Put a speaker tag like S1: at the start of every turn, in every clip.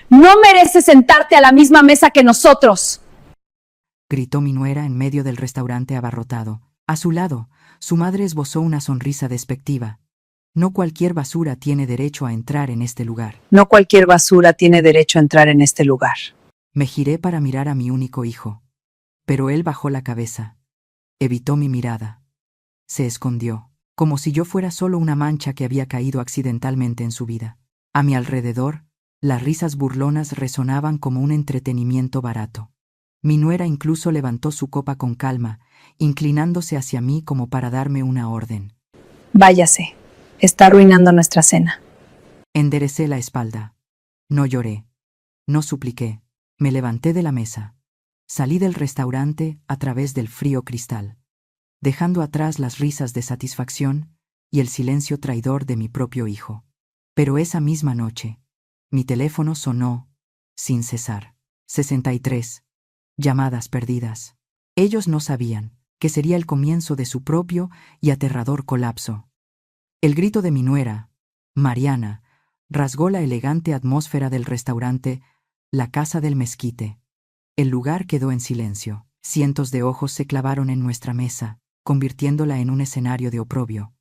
S1: No mereces sentarte a la misma mesa que nosotros.
S2: Gritó mi nuera en medio del restaurante abarrotado. A su lado, su madre esbozó una sonrisa despectiva. No cualquier basura tiene derecho a entrar en este lugar.
S3: No cualquier basura tiene derecho a entrar en este lugar.
S2: Me giré para mirar a mi único hijo. Pero él bajó la cabeza. Evitó mi mirada. Se escondió, como si yo fuera solo una mancha que había caído accidentalmente en su vida. A mi alrededor, las risas burlonas resonaban como un entretenimiento barato. Mi nuera incluso levantó su copa con calma, inclinándose hacia mí como para darme una orden.
S3: Váyase. Está arruinando nuestra cena.
S2: Enderecé la espalda. No lloré. No supliqué. Me levanté de la mesa. Salí del restaurante a través del frío cristal, dejando atrás las risas de satisfacción y el silencio traidor de mi propio hijo. Pero esa misma noche, mi teléfono sonó sin cesar. 63 llamadas perdidas. Ellos no sabían que sería el comienzo de su propio y aterrador colapso. El grito de mi nuera, Mariana, rasgó la elegante atmósfera del restaurante, la casa del mezquite. El lugar quedó en silencio. Cientos de ojos se clavaron en nuestra mesa, convirtiéndola en un escenario de oprobio.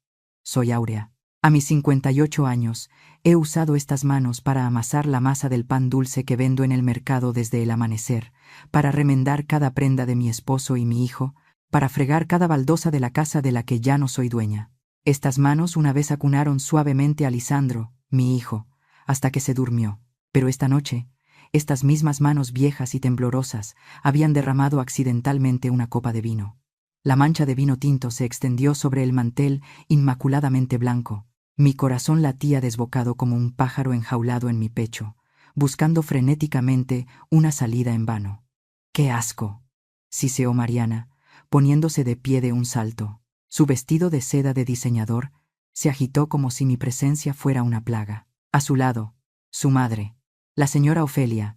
S2: Soy Áurea. A mis 58 años, he usado estas manos para amasar la masa del pan dulce que vendo en el mercado desde el amanecer, para remendar cada prenda de mi esposo y mi hijo, para fregar cada baldosa de la casa de la que ya no soy dueña. Estas manos una vez acunaron suavemente a Lisandro, mi hijo, hasta que se durmió. Pero esta noche, estas mismas manos viejas y temblorosas habían derramado accidentalmente una copa de vino. La mancha de vino tinto se extendió sobre el mantel inmaculadamente blanco. Mi corazón latía desbocado como un pájaro enjaulado en mi pecho, buscando frenéticamente una salida en vano. ¡Qué asco!, siseó Mariana, poniéndose de pie de un salto. Su vestido de seda de diseñador se agitó como si mi presencia fuera una plaga. A su lado, su madre, la señora Ofelia,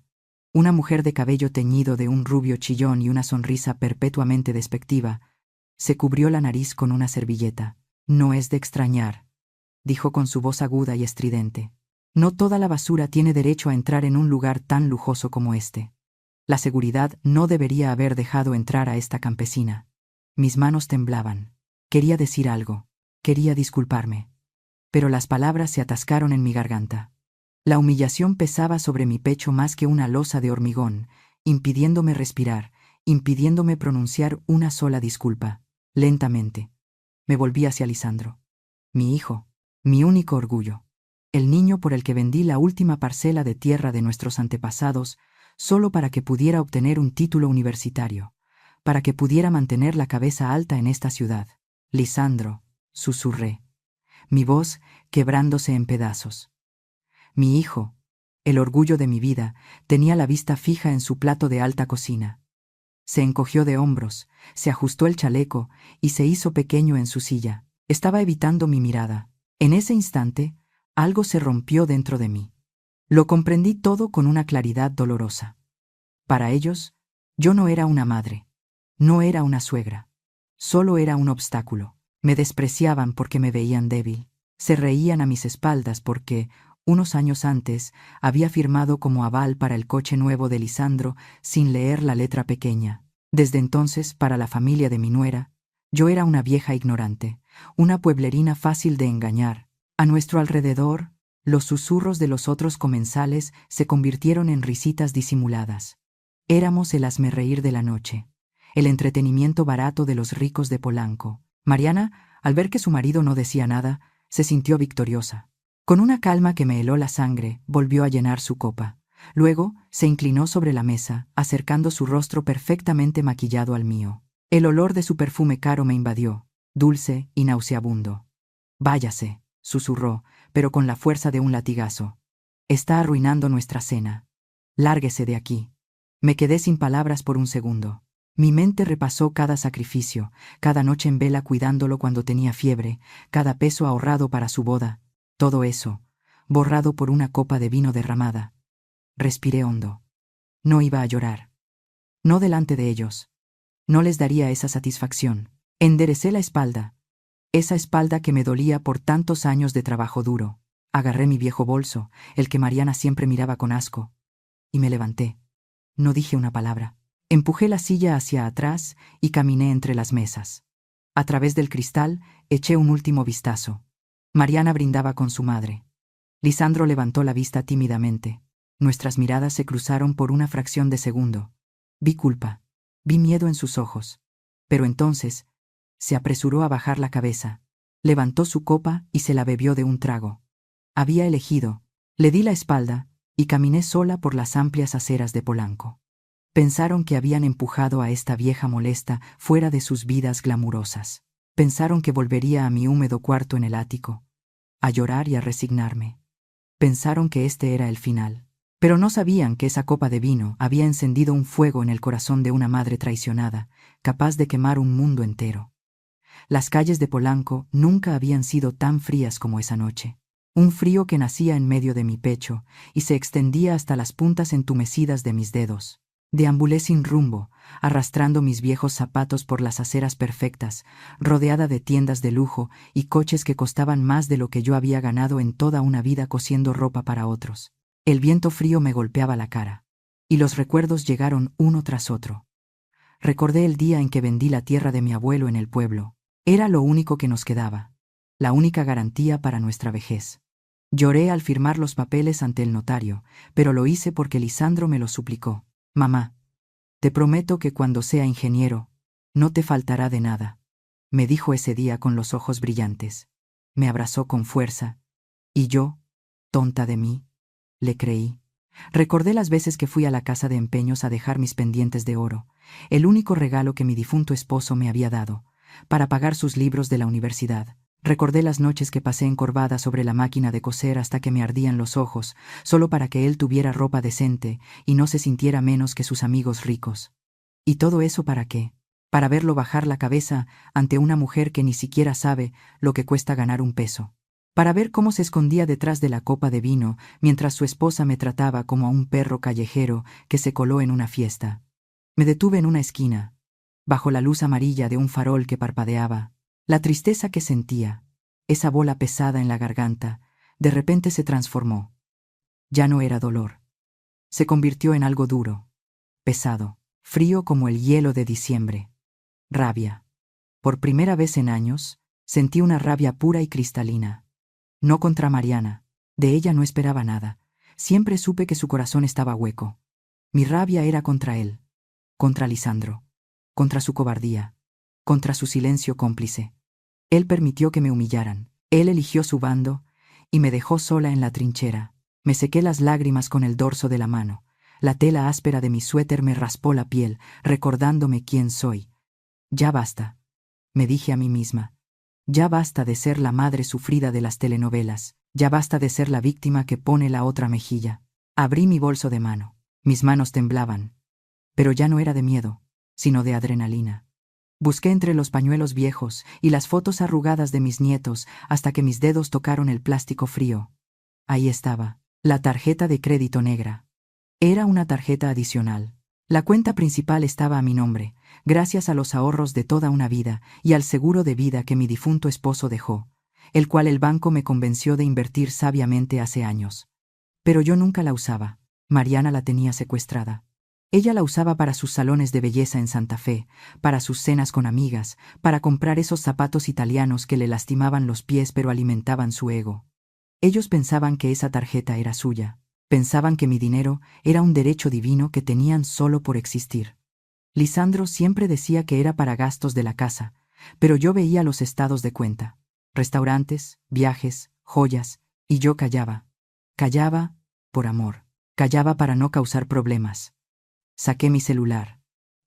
S2: una mujer de cabello teñido de un rubio chillón y una sonrisa perpetuamente despectiva, se cubrió la nariz con una servilleta. No es de extrañar, dijo con su voz aguda y estridente. No toda la basura tiene derecho a entrar en un lugar tan lujoso como este. La seguridad no debería haber dejado entrar a esta campesina. Mis manos temblaban. Quería decir algo. Quería disculparme. Pero las palabras se atascaron en mi garganta. La humillación pesaba sobre mi pecho más que una losa de hormigón, impidiéndome respirar, impidiéndome pronunciar una sola disculpa. Lentamente, me volví hacia Lisandro. Mi hijo, mi único orgullo. El niño por el que vendí la última parcela de tierra de nuestros antepasados, solo para que pudiera obtener un título universitario, para que pudiera mantener la cabeza alta en esta ciudad. Lisandro, susurré, mi voz quebrándose en pedazos. Mi hijo, el orgullo de mi vida, tenía la vista fija en su plato de alta cocina. Se encogió de hombros, se ajustó el chaleco y se hizo pequeño en su silla. Estaba evitando mi mirada. En ese instante, algo se rompió dentro de mí. Lo comprendí todo con una claridad dolorosa. Para ellos, yo no era una madre, no era una suegra, solo era un obstáculo. Me despreciaban porque me veían débil. Se reían a mis espaldas porque, unos años antes, había firmado como aval para el coche nuevo de Lisandro sin leer la letra pequeña. Desde entonces, para la familia de mi nuera, yo era una vieja ignorante, una pueblerina fácil de engañar. A nuestro alrededor, los susurros de los otros comensales se convirtieron en risitas disimuladas. Éramos el hazmerreír de la noche, el entretenimiento barato de los ricos de Polanco. Mariana, al ver que su marido no decía nada, se sintió victoriosa. Con una calma que me heló la sangre, volvió a llenar su copa. Luego se inclinó sobre la mesa, acercando su rostro perfectamente maquillado al mío. El olor de su perfume caro me invadió, dulce y nauseabundo. «Váyase», susurró, pero con la fuerza de un latigazo. «Está arruinando nuestra cena. Lárguese de aquí». Me quedé sin palabras por un segundo. Mi mente repasó cada sacrificio, cada noche en vela cuidándolo cuando tenía fiebre, cada peso ahorrado para su boda. Todo eso, borrado por una copa de vino derramada. Respiré hondo. No iba a llorar. No delante de ellos. No les daría esa satisfacción. Enderecé la espalda. Esa espalda que me dolía por tantos años de trabajo duro. Agarré mi viejo bolso, el que Mariana siempre miraba con asco. y me levanté. No dije una palabra. Empujé la silla hacia atrás y caminé entre las mesas. A través del cristal eché un último vistazo. Mariana brindaba con su madre. Lisandro levantó la vista tímidamente. Nuestras miradas se cruzaron por una fracción de segundo. Vi culpa. Vi miedo en sus ojos. Pero entonces se apresuró a bajar la cabeza. Levantó su copa y se la bebió de un trago. Había elegido. Le di la espalda y caminé sola por las amplias aceras de Polanco. Pensaron que habían empujado a esta vieja molesta fuera de sus vidas glamurosas. Pensaron que volvería a mi húmedo cuarto en el ático, a llorar y a resignarme. Pensaron que este era el final. Pero no sabían que esa copa de vino había encendido un fuego en el corazón de una madre traicionada, capaz de quemar un mundo entero. Las calles de Polanco nunca habían sido tan frías como esa noche. Un frío que nacía en medio de mi pecho y se extendía hasta las puntas entumecidas de mis dedos. Deambulé sin rumbo, arrastrando mis viejos zapatos por las aceras perfectas, rodeada de tiendas de lujo y coches que costaban más de lo que yo había ganado en toda una vida cosiendo ropa para otros. El viento frío me golpeaba la cara, y los recuerdos llegaron uno tras otro. Recordé el día en que vendí la tierra de mi abuelo en el pueblo. Era lo único que nos quedaba, la única garantía para nuestra vejez. Lloré al firmar los papeles ante el notario, pero lo hice porque Lisandro me lo suplicó. Mamá, te prometo que cuando sea ingeniero, no te faltará de nada, me dijo ese día con los ojos brillantes. Me abrazó con fuerza, y yo, tonta de mí, le creí. Recordé las veces que fui a la casa de empeños a dejar mis pendientes de oro, el único regalo que mi difunto esposo me había dado, para pagar sus libros de la universidad. Recordé las noches que pasé encorvada sobre la máquina de coser hasta que me ardían los ojos, solo para que él tuviera ropa decente y no se sintiera menos que sus amigos ricos. ¿Y todo eso para qué? Para verlo bajar la cabeza ante una mujer que ni siquiera sabe lo que cuesta ganar un peso. Para ver cómo se escondía detrás de la copa de vino mientras su esposa me trataba como a un perro callejero que se coló en una fiesta. Me detuve en una esquina, bajo la luz amarilla de un farol que parpadeaba. La tristeza que sentía, esa bola pesada en la garganta, de repente se transformó. Ya no era dolor. Se convirtió en algo duro, pesado, frío como el hielo de diciembre. Rabia. Por primera vez en años, sentí una rabia pura y cristalina. No contra Mariana. De ella no esperaba nada. Siempre supe que su corazón estaba hueco. Mi rabia era contra él. Contra Lisandro. Contra su cobardía. Contra su silencio cómplice. Él permitió que me humillaran. Él eligió su bando y me dejó sola en la trinchera. Me sequé las lágrimas con el dorso de la mano. La tela áspera de mi suéter me raspó la piel, recordándome quién soy. Ya basta, me dije a mí misma. Ya basta de ser la madre sufrida de las telenovelas. Ya basta de ser la víctima que pone la otra mejilla. Abrí mi bolso de mano. Mis manos temblaban. Pero ya no era de miedo, sino de adrenalina. Busqué entre los pañuelos viejos y las fotos arrugadas de mis nietos hasta que mis dedos tocaron el plástico frío. Ahí estaba, la tarjeta de crédito negra. Era una tarjeta adicional. La cuenta principal estaba a mi nombre, gracias a los ahorros de toda una vida y al seguro de vida que mi difunto esposo dejó, el cual el banco me convenció de invertir sabiamente hace años. Pero yo nunca la usaba. Mariana la tenía secuestrada. Ella la usaba para sus salones de belleza en Santa Fe, para sus cenas con amigas, para comprar esos zapatos italianos que le lastimaban los pies pero alimentaban su ego. Ellos pensaban que esa tarjeta era suya. Pensaban que mi dinero era un derecho divino que tenían solo por existir. Lisandro siempre decía que era para gastos de la casa, pero yo veía los estados de cuenta. Restaurantes, viajes, joyas, y yo callaba. Callaba por amor. Callaba para no causar problemas. Saqué mi celular.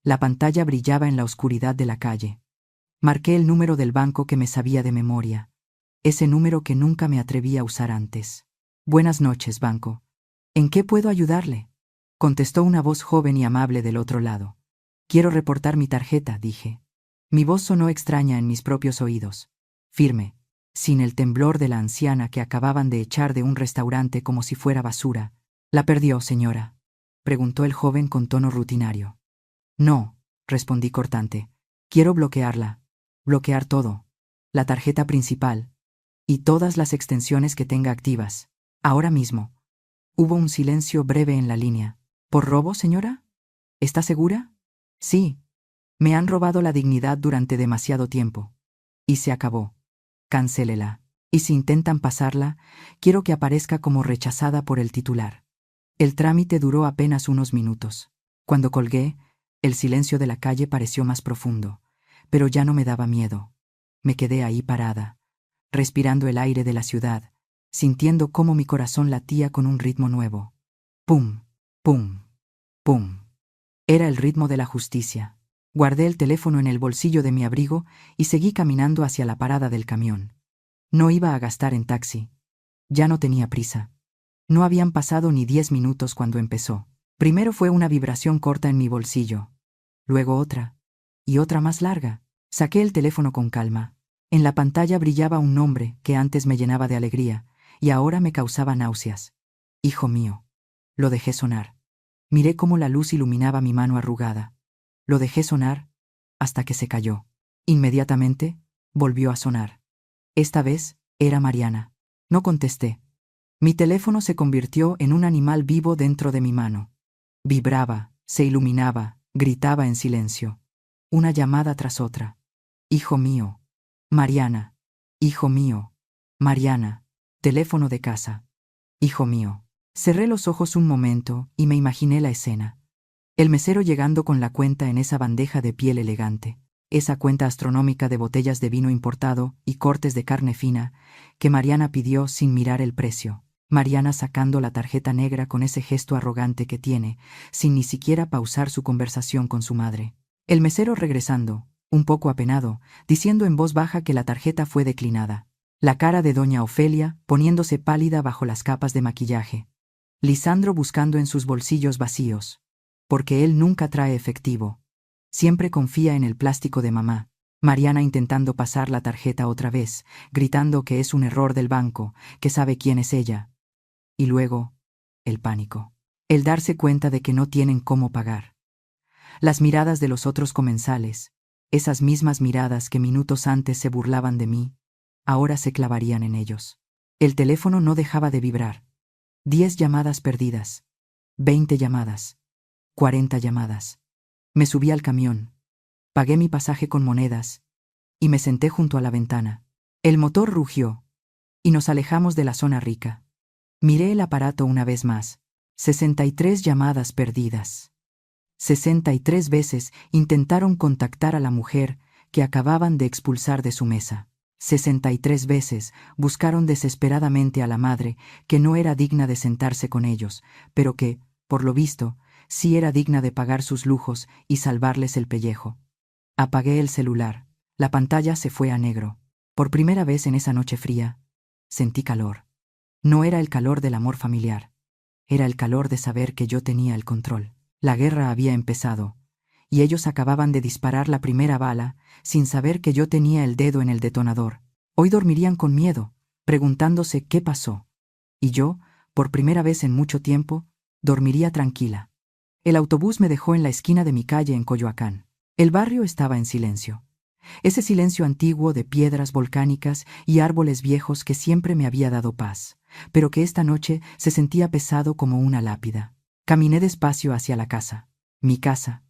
S2: La pantalla brillaba en la oscuridad de la calle. Marqué el número del banco que me sabía de memoria. Ese número que nunca me atreví a usar antes. Buenas noches, banco. ¿En qué puedo ayudarle? Contestó una voz joven y amable del otro lado. Quiero reportar mi tarjeta, dije. Mi voz sonó extraña en mis propios oídos. Firme, sin el temblor de la anciana que acababan de echar de un restaurante como si fuera basura. ¿La perdió, señora?, preguntó el joven con tono rutinario. No, respondí cortante. Quiero bloquearla. Bloquear todo. La tarjeta principal. Y todas las extensiones que tenga activas. Ahora mismo. Hubo un silencio breve en la línea. ¿Por robo, señora? ¿Está segura? Sí. Me han robado la dignidad durante demasiado tiempo. Y se acabó. Cancélela. Y si intentan pasarla, quiero que aparezca como rechazada por el titular. El trámite duró apenas unos minutos. Cuando colgué, el silencio de la calle pareció más profundo, pero ya no me daba miedo. Me quedé ahí parada, respirando el aire de la ciudad, sintiendo cómo mi corazón latía con un ritmo nuevo. Pum, pum, pum. Era el ritmo de la justicia. Guardé el teléfono en el bolsillo de mi abrigo y seguí caminando hacia la parada del camión. No iba a gastar en taxi. Ya no tenía prisa. No habían pasado ni 10 minutos cuando empezó. Primero fue una vibración corta en mi bolsillo. Luego otra. Y otra más larga. Saqué el teléfono con calma. En la pantalla brillaba un nombre que antes me llenaba de alegría y ahora me causaba náuseas. Hijo mío. Lo dejé sonar. Miré cómo la luz iluminaba mi mano arrugada. Lo dejé sonar hasta que se cayó. Inmediatamente volvió a sonar. Esta vez era Mariana. No contesté. Mi teléfono se convirtió en un animal vivo dentro de mi mano. Vibraba, se iluminaba, gritaba en silencio. Una llamada tras otra. Hijo mío. Mariana. Hijo mío. Mariana. Teléfono de casa. Hijo mío. Cerré los ojos un momento y me imaginé la escena. El mesero llegando con la cuenta en esa bandeja de piel elegante. Esa cuenta astronómica de botellas de vino importado y cortes de carne fina que Mariana pidió sin mirar el precio. Mariana sacando la tarjeta negra con ese gesto arrogante que tiene, sin ni siquiera pausar su conversación con su madre. El mesero regresando, un poco apenado, diciendo en voz baja que la tarjeta fue declinada. La cara de doña Ofelia poniéndose pálida bajo las capas de maquillaje. Lisandro buscando en sus bolsillos vacíos. Porque él nunca trae efectivo. Siempre confía en el plástico de mamá. Mariana intentando pasar la tarjeta otra vez, gritando que es un error del banco, que sabe quién es ella. Y luego, el pánico. El darse cuenta de que no tienen cómo pagar. Las miradas de los otros comensales, esas mismas miradas que minutos antes se burlaban de mí, ahora se clavarían en ellos. El teléfono no dejaba de vibrar. 10 llamadas perdidas. 20 llamadas. 40 llamadas. Me subí al camión. Pagué mi pasaje con monedas y me senté junto a la ventana. El motor rugió y nos alejamos de la zona rica. Miré el aparato una vez más. 63 llamadas perdidas. 63 veces intentaron contactar a la mujer que acababan de expulsar de su mesa. 63 veces buscaron desesperadamente a la madre que no era digna de sentarse con ellos, pero que, por lo visto, sí era digna de pagar sus lujos y salvarles el pellejo. Apagué el celular. La pantalla se fue a negro. Por primera vez en esa noche fría, sentí calor. No era el calor del amor familiar. Era el calor de saber que yo tenía el control. La guerra había empezado, y ellos acababan de disparar la primera bala sin saber que yo tenía el dedo en el detonador. Hoy dormirían con miedo, preguntándose qué pasó. Y yo, por primera vez en mucho tiempo, dormiría tranquila. El autobús me dejó en la esquina de mi calle en Coyoacán. El barrio estaba en silencio. Ese silencio antiguo de piedras volcánicas y árboles viejos que siempre me había dado paz, pero que esta noche se sentía pesado como una lápida. Caminé despacio hacia la casa, mi casa,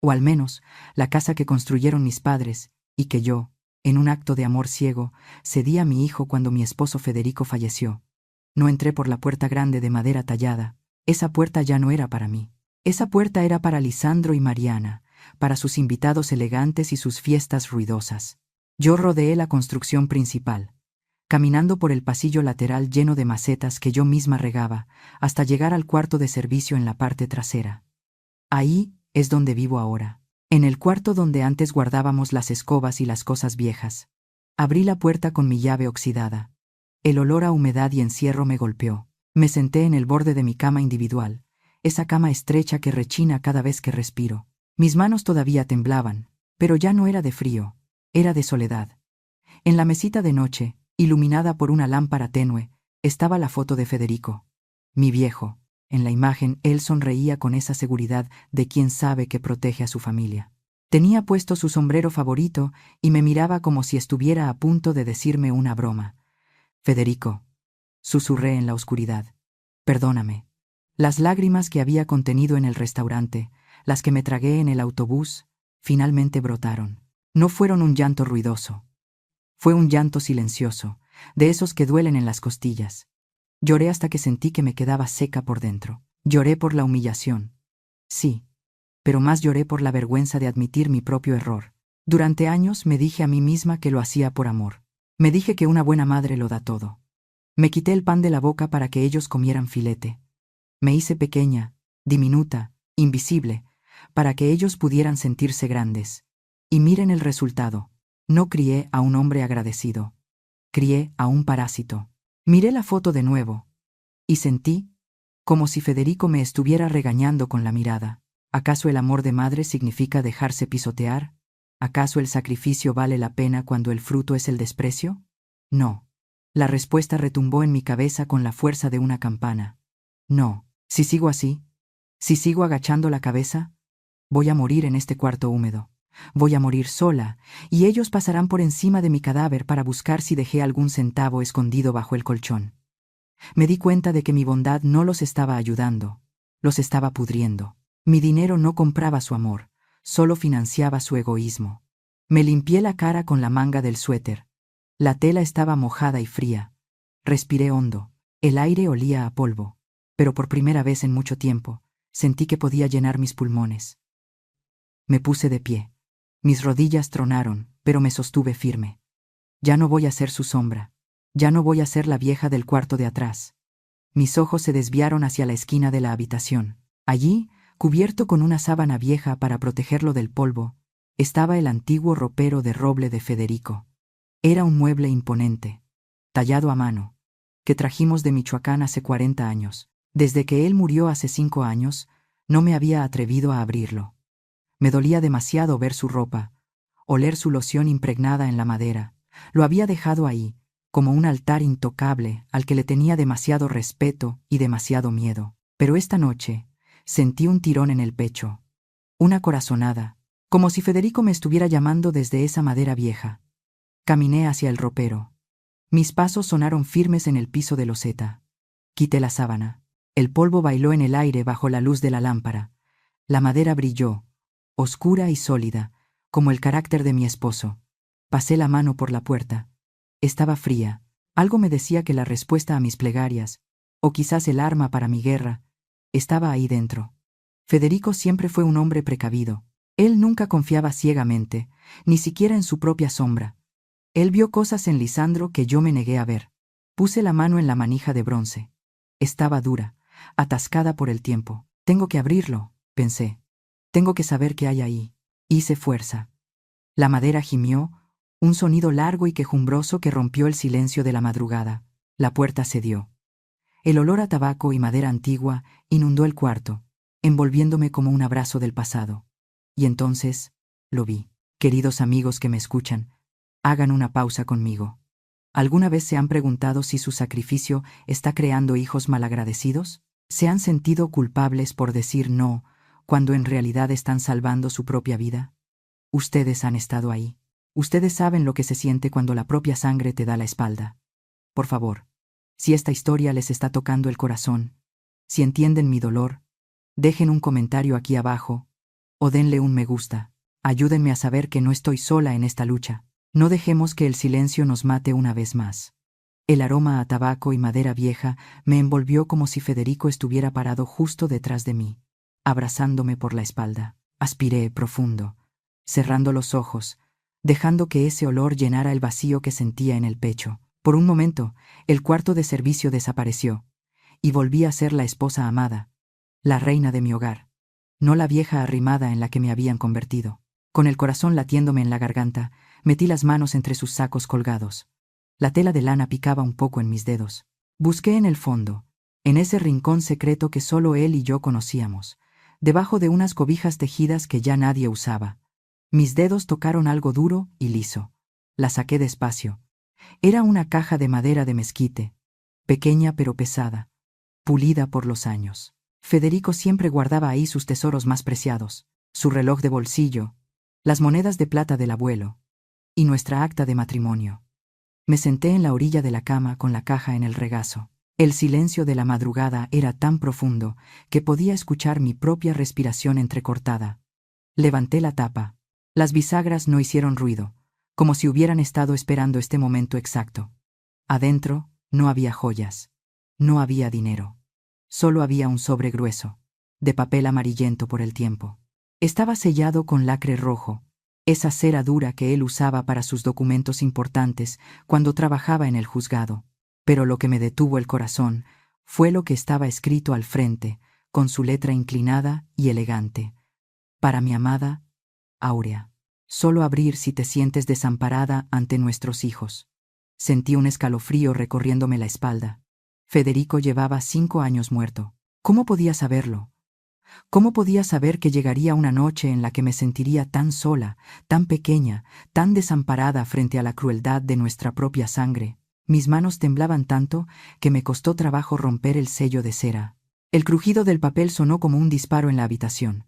S2: o al menos la casa que construyeron mis padres y que yo, en un acto de amor ciego, cedí a mi hijo cuando mi esposo Federico falleció. No entré por la puerta grande de madera tallada. Esa puerta ya no era para mí. Esa puerta era para Lisandro y Mariana, para sus invitados elegantes y sus fiestas ruidosas. Yo rodeé la construcción principal, caminando por el pasillo lateral lleno de macetas que yo misma regaba, hasta llegar al cuarto de servicio en la parte trasera. Ahí es donde vivo ahora, en el cuarto donde antes guardábamos las escobas y las cosas viejas. Abrí la puerta con mi llave oxidada. El olor a humedad y encierro me golpeó. Me senté en el borde de mi cama individual, esa cama estrecha que rechina cada vez que respiro. Mis manos todavía temblaban, pero ya no era de frío, era de soledad. En la mesita de noche, iluminada por una lámpara tenue, estaba la foto de Federico. Mi viejo. En la imagen él sonreía con esa seguridad de quien sabe que protege a su familia. Tenía puesto su sombrero favorito y me miraba como si estuviera a punto de decirme una broma. Federico, susurré en la oscuridad. Perdóname. Las lágrimas que había contenido en el restaurante, las que me tragué en el autobús, finalmente brotaron. No fueron un llanto ruidoso. Fue un llanto silencioso, de esos que duelen en las costillas. Lloré hasta que sentí que me quedaba seca por dentro. Lloré por la humillación. Sí, pero más lloré por la vergüenza de admitir mi propio error. Durante años me dije a mí misma que lo hacía por amor. Me dije que una buena madre lo da todo. Me quité el pan de la boca para que ellos comieran filete. Me hice pequeña, diminuta, invisible, para que ellos pudieran sentirse grandes. Y miren el resultado. No crié a un hombre agradecido. Crié a un parásito. Miré la foto de nuevo. Y sentí como si Federico me estuviera regañando con la mirada. ¿Acaso el amor de madre significa dejarse pisotear? ¿Acaso el sacrificio vale la pena cuando el fruto es el desprecio? No. La respuesta retumbó en mi cabeza con la fuerza de una campana. No. Si sigo así, si sigo agachando la cabeza, voy a morir en este cuarto húmedo. Voy a morir sola, y ellos pasarán por encima de mi cadáver para buscar si dejé algún centavo escondido bajo el colchón. Me di cuenta de que mi bondad no los estaba ayudando, los estaba pudriendo. Mi dinero no compraba su amor, solo financiaba su egoísmo. Me limpié la cara con la manga del suéter. La tela estaba mojada y fría. Respiré hondo. El aire olía a polvo, pero por primera vez en mucho tiempo, sentí que podía llenar mis pulmones. Me puse de pie. Mis rodillas tronaron, pero me sostuve firme. Ya no voy a ser su sombra. Ya no voy a ser la vieja del cuarto de atrás. Mis ojos se desviaron hacia la esquina de la habitación. Allí, cubierto con una sábana vieja para protegerlo del polvo, estaba el antiguo ropero de roble de Federico. Era un mueble imponente, tallado a mano, que trajimos de Michoacán hace 40 años. Desde que él murió hace 5 años, no me había atrevido a abrirlo. Me dolía demasiado ver su ropa, oler su loción impregnada en la madera. Lo había dejado ahí, como un altar intocable al que le tenía demasiado respeto y demasiado miedo. Pero esta noche sentí un tirón en el pecho, una corazonada, como si Federico me estuviera llamando desde esa madera vieja. Caminé hacia el ropero. Mis pasos sonaron firmes en el piso de loseta. Quité la sábana. El polvo bailó en el aire bajo la luz de la lámpara. La madera brilló, oscura y sólida, como el carácter de mi esposo. Pasé la mano por la puerta. Estaba fría. Algo me decía que la respuesta a mis plegarias, o quizás el arma para mi guerra, estaba ahí dentro. Federico siempre fue un hombre precavido. Él nunca confiaba ciegamente, ni siquiera en su propia sombra. Él vio cosas en Lisandro que yo me negué a ver. Puse la mano en la manija de bronce. Estaba dura, atascada por el tiempo. Tengo que abrirlo, pensé. Tengo que saber qué hay ahí. Hice fuerza. La madera gimió, un sonido largo y quejumbroso que rompió el silencio de la madrugada. La puerta cedió. El olor a tabaco y madera antigua inundó el cuarto, envolviéndome como un abrazo del pasado. Y entonces, lo vi. Queridos amigos que me escuchan, hagan una pausa conmigo. ¿Alguna vez se han preguntado si su sacrificio está creando hijos malagradecidos? ¿Se han sentido culpables por decir no, cuando en realidad están salvando su propia vida? Ustedes han estado ahí. Ustedes saben lo que se siente cuando la propia sangre te da la espalda. Por favor, si esta historia les está tocando el corazón, si entienden mi dolor, dejen un comentario aquí abajo, o denle un me gusta. Ayúdenme a saber que no estoy sola en esta lucha. No dejemos que el silencio nos mate una vez más. El aroma a tabaco y madera vieja me envolvió como si Federico estuviera parado justo detrás de mí, abrazándome por la espalda. Aspiré profundo, cerrando los ojos, dejando que ese olor llenara el vacío que sentía en el pecho. Por un momento, el cuarto de servicio desapareció, y volví a ser la esposa amada, la reina de mi hogar, no la vieja arrimada en la que me habían convertido. Con el corazón latiéndome en la garganta, metí las manos entre sus sacos colgados. La tela de lana picaba un poco en mis dedos. Busqué en el fondo, en ese rincón secreto que solo él y yo conocíamos, debajo de unas cobijas tejidas que ya nadie usaba. Mis dedos tocaron algo duro y liso. La saqué despacio. Era una caja de madera de mezquite, pequeña pero pesada, pulida por los años. Federico siempre guardaba ahí sus tesoros más preciados, su reloj de bolsillo, las monedas de plata del abuelo, y nuestra acta de matrimonio. Me senté en la orilla de la cama con la caja en el regazo. El silencio de la madrugada era tan profundo que podía escuchar mi propia respiración entrecortada. Levanté la tapa. Las bisagras no hicieron ruido, como si hubieran estado esperando este momento exacto. Adentro no había joyas, no había dinero. Solo había un sobre grueso, de papel amarillento por el tiempo. Estaba sellado con lacre rojo, esa cera dura que él usaba para sus documentos importantes cuando trabajaba en el juzgado. Pero lo que me detuvo el corazón fue lo que estaba escrito al frente, con su letra inclinada y elegante. Para mi amada Áurea. Solo abrir si te sientes desamparada ante nuestros hijos. Sentí un escalofrío recorriéndome la espalda. Federico llevaba 5 años muerto. ¿Cómo podía saberlo? ¿Cómo podía saber que llegaría una noche en la que me sentiría tan sola, tan pequeña, tan desamparada frente a la crueldad de nuestra propia sangre? Mis manos temblaban tanto que me costó trabajo romper el sello de cera. El crujido del papel sonó como un disparo en la habitación.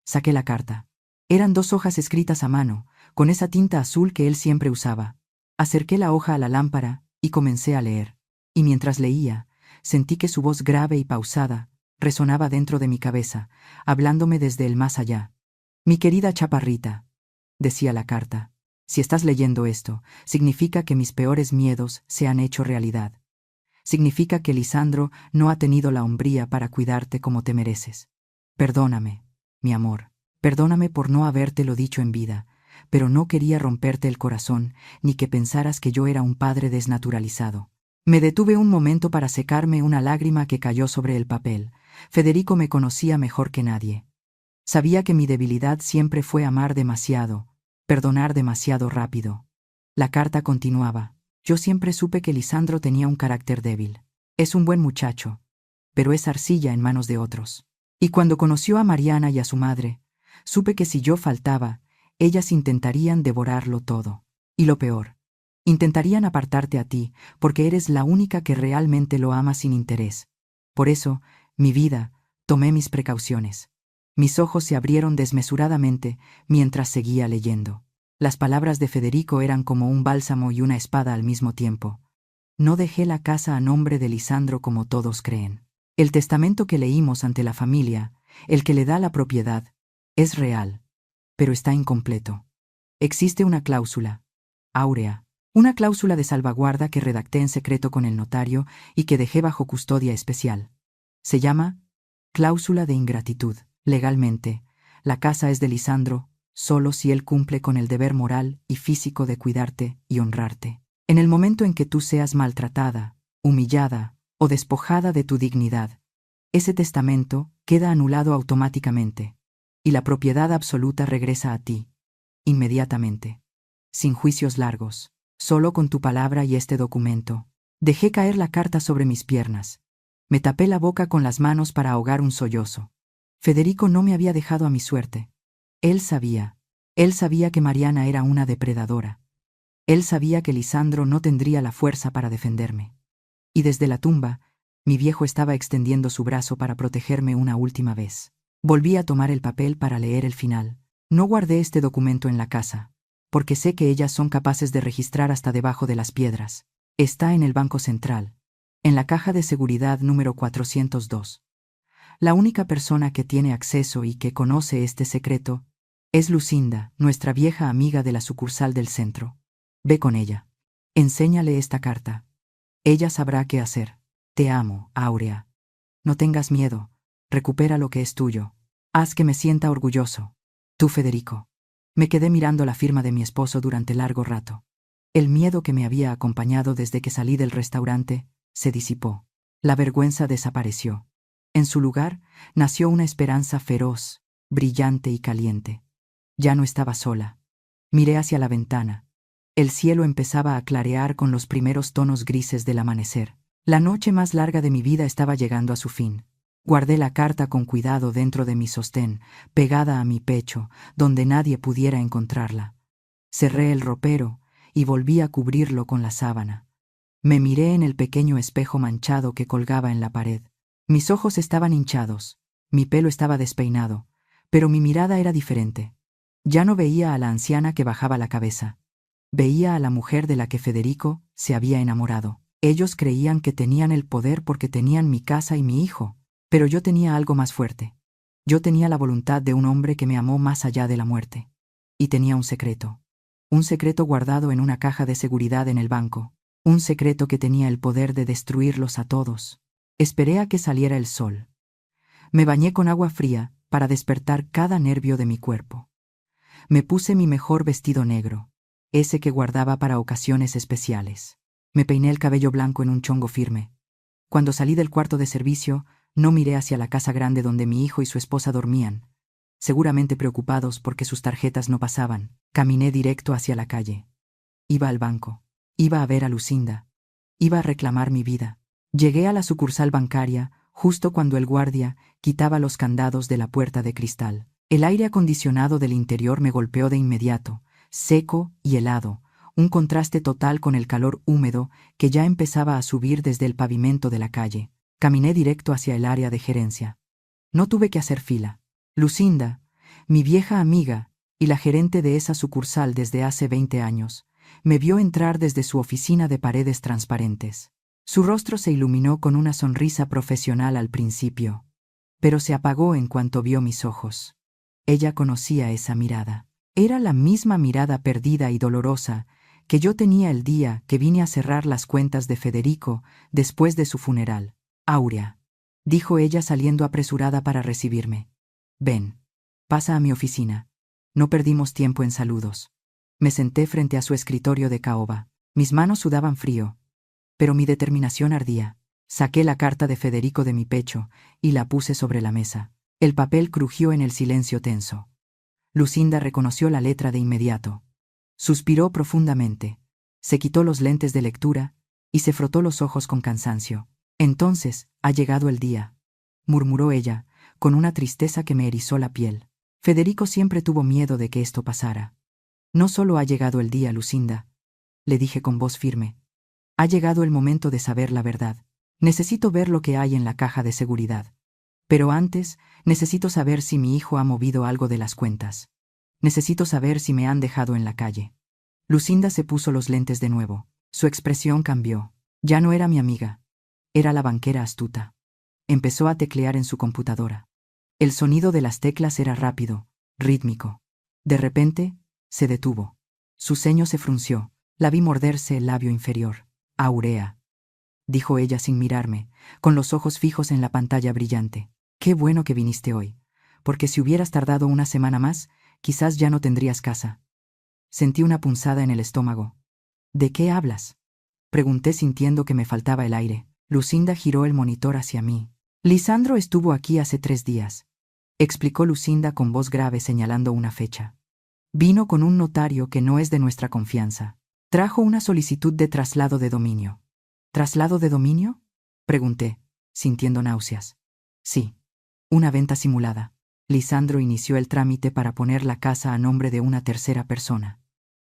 S2: Saqué la carta. Eran 2 hojas escritas a mano, con esa tinta azul que él siempre usaba. Acerqué la hoja a la lámpara y comencé a leer. Y mientras leía, sentí que su voz grave y pausada resonaba dentro de mi cabeza, hablándome desde el más allá. Mi querida chaparrita, decía la carta, si estás leyendo esto, significa que mis peores miedos se han hecho realidad. Significa que Lisandro no ha tenido la hombría para cuidarte como te mereces. Perdóname, mi amor. Perdóname por no habértelo dicho en vida, pero no quería romperte el corazón ni que pensaras que yo era un padre desnaturalizado. Me detuve un momento para secarme una lágrima que cayó sobre el papel. Federico me conocía mejor que nadie. Sabía que mi debilidad siempre fue amar demasiado, perdonar demasiado rápido. La carta continuaba. Yo siempre supe que Lisandro tenía un carácter débil. Es un buen muchacho, pero es arcilla en manos de otros. Y cuando conoció a Mariana y a su madre, supe que si yo faltaba, ellas intentarían devorarlo todo. Y lo peor, intentarían apartarte a ti, porque eres la única que realmente lo ama sin interés. Por eso, mi vida, tomé mis precauciones. Mis ojos se abrieron desmesuradamente mientras seguía leyendo. Las palabras de Federico eran como un bálsamo y una espada al mismo tiempo. No dejé la casa a nombre de Lisandro como todos creen. El testamento que leímos ante la familia, el que le da la propiedad, es real, pero está incompleto. Existe una cláusula, áurea, una cláusula de salvaguarda que redacté en secreto con el notario y que dejé bajo custodia especial. Se llama cláusula de ingratitud. Legalmente, la casa es de Lisandro solo si él cumple con el deber moral y físico de cuidarte y honrarte. En el momento en que tú seas maltratada, humillada o despojada de tu dignidad, ese testamento queda anulado automáticamente y la propiedad absoluta regresa a ti, inmediatamente, sin juicios largos, solo con tu palabra y este documento. Dejé caer la carta sobre mis piernas. Me tapé la boca con las manos para ahogar un sollozo. Federico no me había dejado a mi suerte. Él sabía que Mariana era una depredadora. Él sabía que Lisandro no tendría la fuerza para defenderme. Y desde la tumba, mi viejo estaba extendiendo su brazo para protegerme una última vez. Volví a tomar el papel para leer el final. No guardé este documento en la casa, porque sé que ellas son capaces de registrar hasta debajo de las piedras. Está en el Banco Central, en la caja de seguridad número 402. La única persona que tiene acceso y que conoce este secreto es Lucinda, nuestra vieja amiga de la sucursal del centro. Ve con ella. Enséñale esta carta. Ella sabrá qué hacer. Te amo, Áurea. No tengas miedo. Recupera lo que es tuyo. Haz que me sienta orgulloso. Tú, Federico. Me quedé mirando la firma de mi esposo durante largo rato. El miedo que me había acompañado desde que salí del restaurante se disipó. La vergüenza desapareció. En su lugar nació una esperanza feroz, brillante y caliente. Ya no estaba sola. Miré hacia la ventana. El cielo empezaba a clarear con los primeros tonos grises del amanecer. La noche más larga de mi vida estaba llegando a su fin. Guardé la carta con cuidado dentro de mi sostén, pegada a mi pecho, donde nadie pudiera encontrarla. Cerré el ropero y volví a cubrirlo con la sábana. Me miré en el pequeño espejo manchado que colgaba en la pared. Mis ojos estaban hinchados, mi pelo estaba despeinado, pero mi mirada era diferente. Ya no veía a la anciana que bajaba la cabeza. Veía a la mujer de la que Federico se había enamorado. Ellos creían que tenían el poder porque tenían mi casa y mi hijo, pero yo tenía algo más fuerte. Yo tenía la voluntad de un hombre que me amó más allá de la muerte. Y tenía un secreto guardado en una caja de seguridad en el banco, un secreto que tenía el poder de destruirlos a todos. Esperé a que saliera el sol. Me bañé con agua fría para despertar cada nervio de mi cuerpo. Me puse mi mejor vestido negro, ese que guardaba para ocasiones especiales. Me peiné el cabello blanco en un chongo firme. Cuando salí del cuarto de servicio, no miré hacia la casa grande donde mi hijo y su esposa dormían, seguramente preocupados porque sus tarjetas no pasaban. Caminé directo hacia la calle. Iba al banco. Iba a ver a Lucinda. Iba a reclamar mi vida. Llegué a la sucursal bancaria justo cuando el guardia quitaba los candados de la puerta de cristal. El aire acondicionado del interior me golpeó de inmediato, seco y helado, un contraste total con el calor húmedo que ya empezaba a subir desde el pavimento de la calle. Caminé directo hacia el área de gerencia. No tuve que hacer fila. Lucinda, mi vieja amiga y la gerente de esa sucursal desde hace 20 años, me vio entrar desde su oficina de paredes transparentes. Su rostro se iluminó con una sonrisa profesional al principio, pero se apagó en cuanto vio mis ojos. Ella conocía esa mirada. Era la misma mirada perdida y dolorosa que yo tenía el día que vine a cerrar las cuentas de Federico después de su funeral. Aurea, dijo ella saliendo apresurada para recibirme. Ven, pasa a mi oficina. No perdimos tiempo en saludos. Me senté frente a su escritorio de caoba. Mis manos sudaban frío, pero mi determinación ardía. Saqué la carta de Federico de mi pecho y la puse sobre la mesa. El papel crujió en el silencio tenso. Lucinda reconoció la letra de inmediato. Suspiró profundamente. Se quitó los lentes de lectura y se frotó los ojos con cansancio. Entonces, ha llegado el día, murmuró ella, con una tristeza que me erizó la piel. Federico siempre tuvo miedo de que esto pasara. No solo ha llegado el día, Lucinda, le dije con voz firme. Ha llegado el momento de saber la verdad. Necesito ver lo que hay en la caja de seguridad. Pero antes, necesito saber si mi hijo ha movido algo de las cuentas. Necesito saber si me han dejado en la calle. Lucinda se puso los lentes de nuevo. Su expresión cambió. Ya no era mi amiga. Era la banquera astuta. Empezó a teclear en su computadora. El sonido de las teclas era rápido, rítmico. De repente, se detuvo. Su ceño se frunció. La vi morderse el labio inferior. Aurea, dijo ella sin mirarme, con los ojos fijos en la pantalla brillante. Qué bueno que viniste hoy, porque si hubieras tardado una semana más, quizás ya no tendrías casa. Sentí una punzada en el estómago. ¿De qué hablas?, pregunté sintiendo que me faltaba el aire. Lucinda giró el monitor hacia mí. Lisandro estuvo aquí hace 3 días, explicó Lucinda con voz grave señalando una fecha. Vino con un notario que no es de nuestra confianza. Trajo una solicitud de traslado de dominio. ¿Traslado de dominio?, pregunté, sintiendo náuseas. Sí, una venta simulada. Lisandro inició el trámite para poner la casa a nombre de una tercera persona.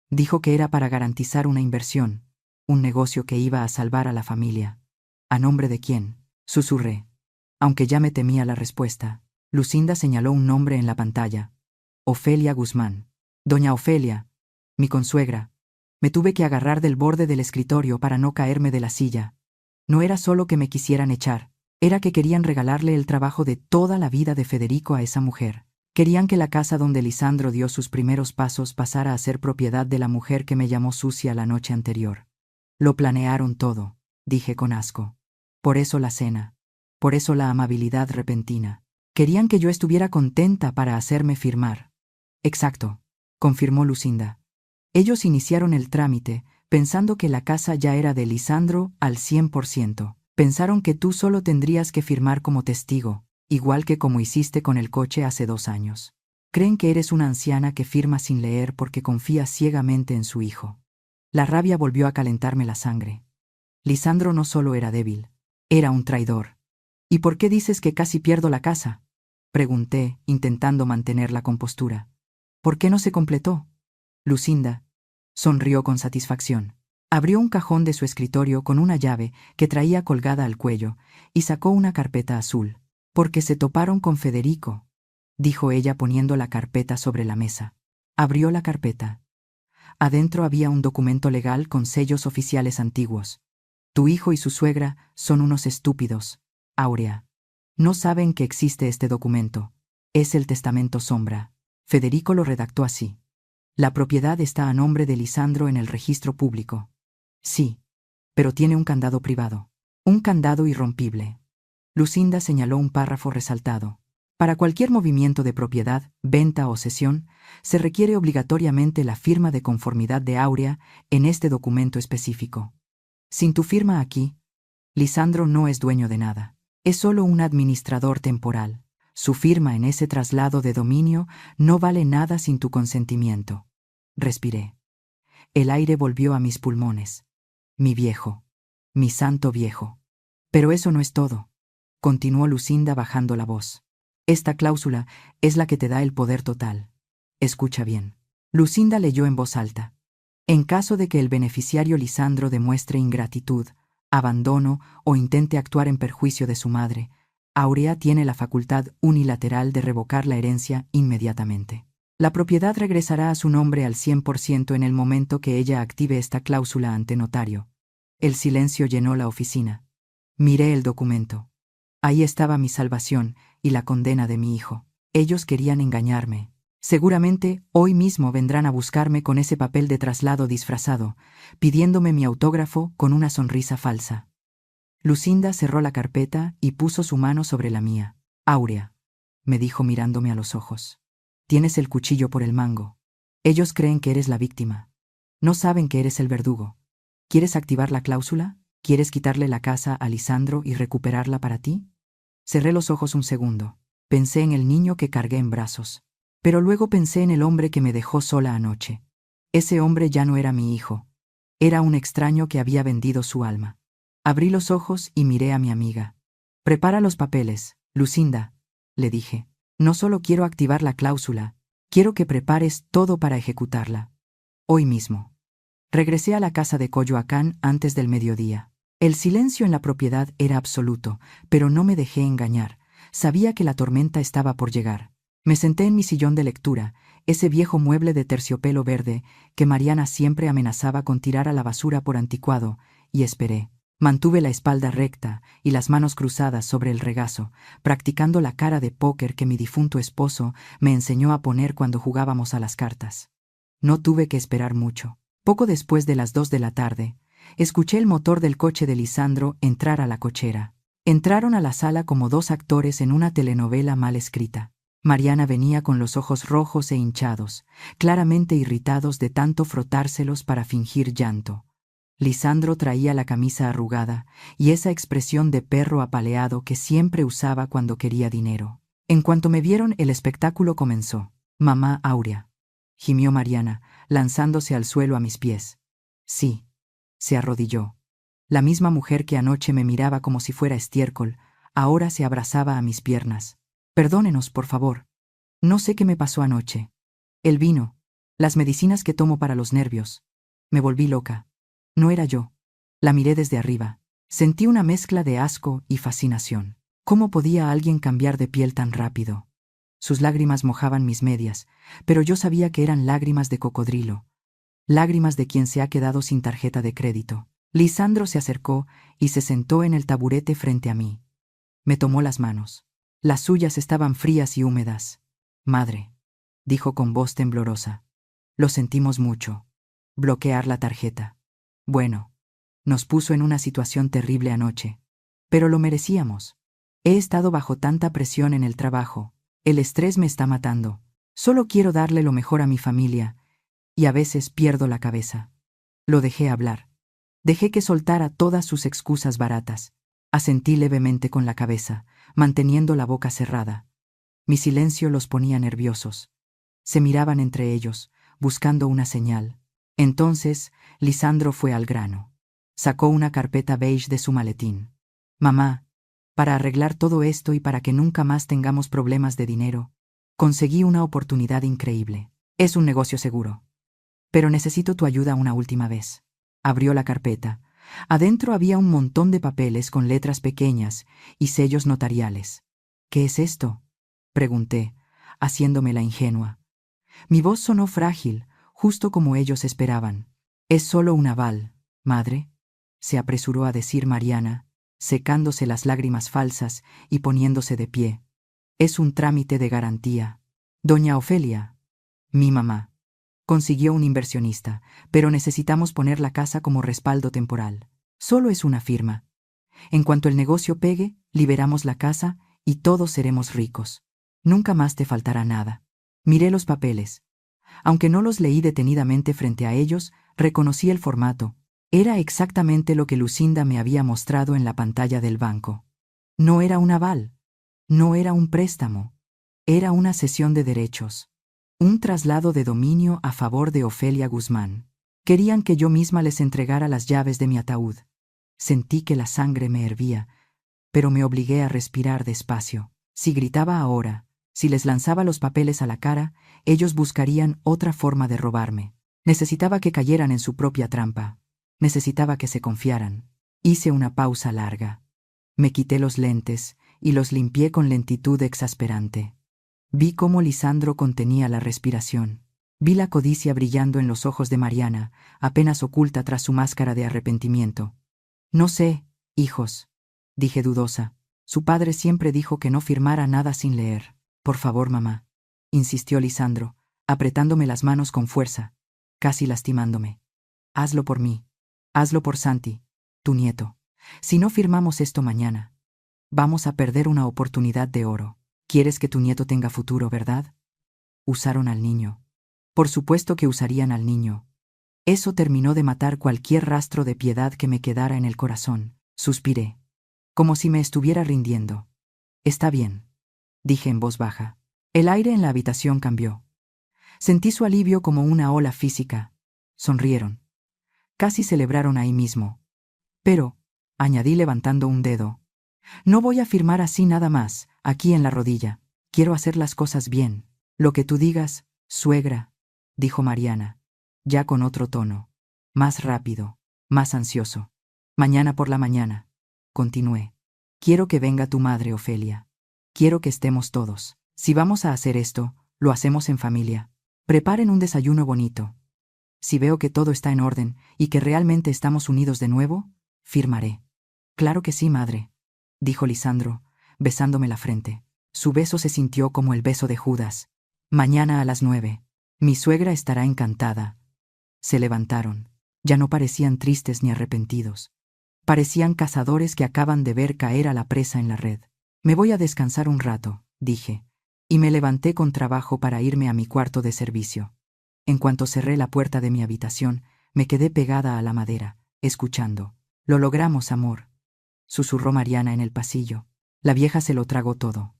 S2: Dijo que era para garantizar una inversión, un negocio que iba a salvar a la familia. ¿A nombre de quién?, susurré. Aunque ya me temía la respuesta, Lucinda señaló un nombre en la pantalla. Ofelia Guzmán. Doña Ofelia, mi consuegra. Me tuve que agarrar del borde del escritorio para no caerme de la silla. No era solo que me quisieran echar, era que querían regalarle el trabajo de toda la vida de Federico a esa mujer. Querían que la casa donde Lisandro dio sus primeros pasos pasara a ser propiedad de la mujer que me llamó sucia la noche anterior. Lo planearon todo, dije con asco. Por eso la cena. Por eso la amabilidad repentina. Querían que yo estuviera contenta para hacerme firmar. Exacto, confirmó Lucinda. Ellos iniciaron el trámite, pensando que la casa ya era de Lisandro al 100%. Pensaron que tú solo tendrías que firmar como testigo, igual que como hiciste con el coche hace 2 años. Creen que eres una anciana que firma sin leer porque confía ciegamente en su hijo. La rabia volvió a calentarme la sangre. Lisandro no solo era débil, era un traidor. ¿Y por qué dices que casi pierdo la casa?, pregunté, intentando mantener la compostura. ¿Por qué no se completó? Lucinda sonrió con satisfacción. Abrió un cajón de su escritorio con una llave que traía colgada al cuello y sacó una carpeta azul. Porque se toparon con Federico, dijo ella poniendo la carpeta sobre la mesa. Abrió la carpeta. Adentro había un documento legal con sellos oficiales antiguos. Tu hijo y su suegra son unos estúpidos, Áurea. No saben que existe este documento. Es el testamento sombra. Federico lo redactó así. La propiedad está a nombre de Lisandro en el registro público. Sí, pero tiene un candado privado. Un candado irrompible. Lucinda señaló un párrafo resaltado. Para cualquier movimiento de propiedad, venta o cesión, se requiere obligatoriamente la firma de conformidad de Áurea en este documento específico. Sin tu firma aquí, Lisandro no es dueño de nada. Es solo un administrador temporal. Su firma en ese traslado de dominio no vale nada sin tu consentimiento. Respiré. El aire volvió a mis pulmones. Mi viejo. Mi santo viejo. Pero eso no es todo. Continuó Lucinda bajando la voz. Esta cláusula es la que te da el poder total. Escucha bien. Lucinda leyó en voz alta. En caso de que el beneficiario Lisandro demuestre ingratitud, abandono o intente actuar en perjuicio de su madre, Áurea tiene la facultad unilateral de revocar la herencia inmediatamente. La propiedad regresará a su nombre al 100% en el momento que ella active esta cláusula ante notario. El silencio llenó la oficina. Miré el documento. Ahí estaba mi salvación y la condena de mi hijo. Ellos querían engañarme. Seguramente hoy mismo vendrán a buscarme con ese papel de traslado disfrazado, pidiéndome mi autógrafo con una sonrisa falsa. Lucinda cerró la carpeta y puso su mano sobre la mía. Áurea, me dijo mirándome a los ojos. Tienes el cuchillo por el mango. Ellos creen que eres la víctima. No saben que eres el verdugo. ¿Quieres activar la cláusula? ¿Quieres quitarle la casa a Lisandro y recuperarla para ti? Cerré los ojos un segundo. Pensé en el niño que cargué en brazos. Pero luego pensé en el hombre que me dejó sola anoche. Ese hombre ya no era mi hijo. Era un extraño que había vendido su alma. Abrí los ojos y miré a mi amiga. Prepara los papeles, Lucinda, le dije. No solo quiero activar la cláusula, quiero que prepares todo para ejecutarla. Hoy mismo. Regresé a la casa de Coyoacán antes del mediodía. El silencio en la propiedad era absoluto, pero no me dejé engañar. Sabía que la tormenta estaba por llegar. Me senté en mi sillón de lectura, ese viejo mueble de terciopelo verde que Mariana siempre amenazaba con tirar a la basura por anticuado, y esperé. Mantuve la espalda recta y las manos cruzadas sobre el regazo, practicando la cara de póker que mi difunto esposo me enseñó a poner cuando jugábamos a las cartas. No tuve que esperar mucho. Poco después de las 2 de la tarde, escuché el motor del coche de Lisandro entrar a la cochera. Entraron a la sala como dos actores en una telenovela mal escrita. Mariana venía con los ojos rojos e hinchados, claramente irritados de tanto frotárselos para fingir llanto. Lisandro traía la camisa arrugada y esa expresión de perro apaleado que siempre usaba cuando quería dinero. En cuanto me vieron, el espectáculo comenzó. «Mamá Áurea», gimió Mariana, lanzándose al suelo a mis pies. Sí, se arrodilló. La misma mujer que anoche me miraba como si fuera estiércol, ahora se abrazaba a mis piernas. «Perdónenos, por favor. No sé qué me pasó anoche. El vino, las medicinas que tomo para los nervios. Me volví loca. No era yo». La miré desde arriba. Sentí una mezcla de asco y fascinación. ¿Cómo podía alguien cambiar de piel tan rápido? Sus lágrimas mojaban mis medias, pero yo sabía que eran lágrimas de cocodrilo. Lágrimas de quien se ha quedado sin tarjeta de crédito. Lisandro se acercó y se sentó en el taburete frente a mí. Me tomó las manos. Las suyas estaban frías y húmedas. «Madre», dijo con voz temblorosa. «Lo sentimos mucho. Bloquear la tarjeta. Bueno, nos puso en una situación terrible anoche. Pero lo merecíamos. He estado bajo tanta presión en el trabajo. El estrés me está matando. Solo quiero darle lo mejor a mi familia, y a veces pierdo la cabeza». Lo dejé hablar. Dejé que soltara todas sus excusas baratas. Asentí levemente con la cabeza, manteniendo la boca cerrada. Mi silencio los ponía nerviosos. Se miraban entre ellos, buscando una señal. Entonces, Lisandro fue al grano. Sacó una carpeta beige de su maletín. «Mamá, para arreglar todo esto y para que nunca más tengamos problemas de dinero, conseguí una oportunidad increíble. Es un negocio seguro. Pero necesito tu ayuda una última vez». Abrió la carpeta. Adentro había un montón de papeles con letras pequeñas y sellos notariales. «¿Qué es esto?», pregunté, haciéndome la ingenua. Mi voz sonó frágil, justo como ellos esperaban. «Es solo un aval, madre». se apresuró a decir Mariana, secándose las lágrimas falsas y poniéndose de pie. Es un trámite de garantía. Doña Ofelia, mi mamá, consiguió un inversionista, pero necesitamos poner la casa como respaldo temporal. Solo es una firma. En cuanto el negocio pegue, liberamos la casa y todos seremos ricos. Nunca más te faltará nada. Miré los papeles. Aunque no los leí detenidamente frente a ellos, reconocí el formato. Era exactamente lo que Lucinda me había mostrado en la pantalla del banco. No era un aval, no era un préstamo, era una cesión de derechos. Un traslado de dominio a favor de Ofelia Guzmán. Querían que yo misma les entregara las llaves de mi ataúd. Sentí que la sangre me hervía, pero me obligué a respirar despacio. Si gritaba ahora, si les lanzaba los papeles a la cara, ellos buscarían otra forma de robarme. Necesitaba que cayeran en su propia trampa. Necesitaba que se confiaran. Hice una pausa larga. Me quité los lentes y los limpié con lentitud exasperante. Vi cómo Lisandro contenía la respiración. Vi la codicia brillando en los ojos de Mariana, apenas oculta tras su máscara de arrepentimiento. No sé, hijos, dije dudosa. Su padre siempre dijo que no firmara nada sin leer. Por favor, mamá, insistió Lisandro, apretándome las manos con fuerza, casi lastimándome. Hazlo por mí. Hazlo por Santi, tu nieto. Si no firmamos esto mañana, vamos a perder una oportunidad de oro. ¿Quieres que tu nieto tenga futuro, verdad? Usaron al niño. Por supuesto que usarían al niño. Eso terminó de matar cualquier rastro de piedad que me quedara en el corazón. Suspiré, como si me estuviera rindiendo. Está bien, dije en voz baja. El aire en la habitación cambió. Sentí su alivio como una ola física. Sonrieron. Casi celebraron ahí mismo. Pero, añadí levantando un dedo, no voy a firmar así nada más, aquí en la rodilla. Quiero hacer las cosas bien. Lo que tú digas, suegra, dijo Mariana, ya con otro tono, más rápido, más ansioso. Mañana por la mañana, continué. Quiero que venga tu madre, Ofelia. Quiero que estemos todos. Si vamos a hacer esto, lo hacemos en familia. Preparen un desayuno bonito. Si veo que todo está en orden y que realmente estamos unidos de nuevo, firmaré. Claro que sí, madre, dijo Lisandro, besándome la frente. Su beso se sintió como el beso de Judas. Mañana a las 9. Mi suegra estará encantada. Se levantaron. Ya no parecían tristes ni arrepentidos. Parecían cazadores que acaban de ver caer a la presa en la red. Me voy a descansar un rato, dije, y me levanté con trabajo para irme a mi cuarto de servicio. En cuanto cerré la puerta de mi habitación, me quedé pegada a la madera, escuchando. Lo logramos, amor, susurró Mariana en el pasillo. La vieja se lo tragó todo.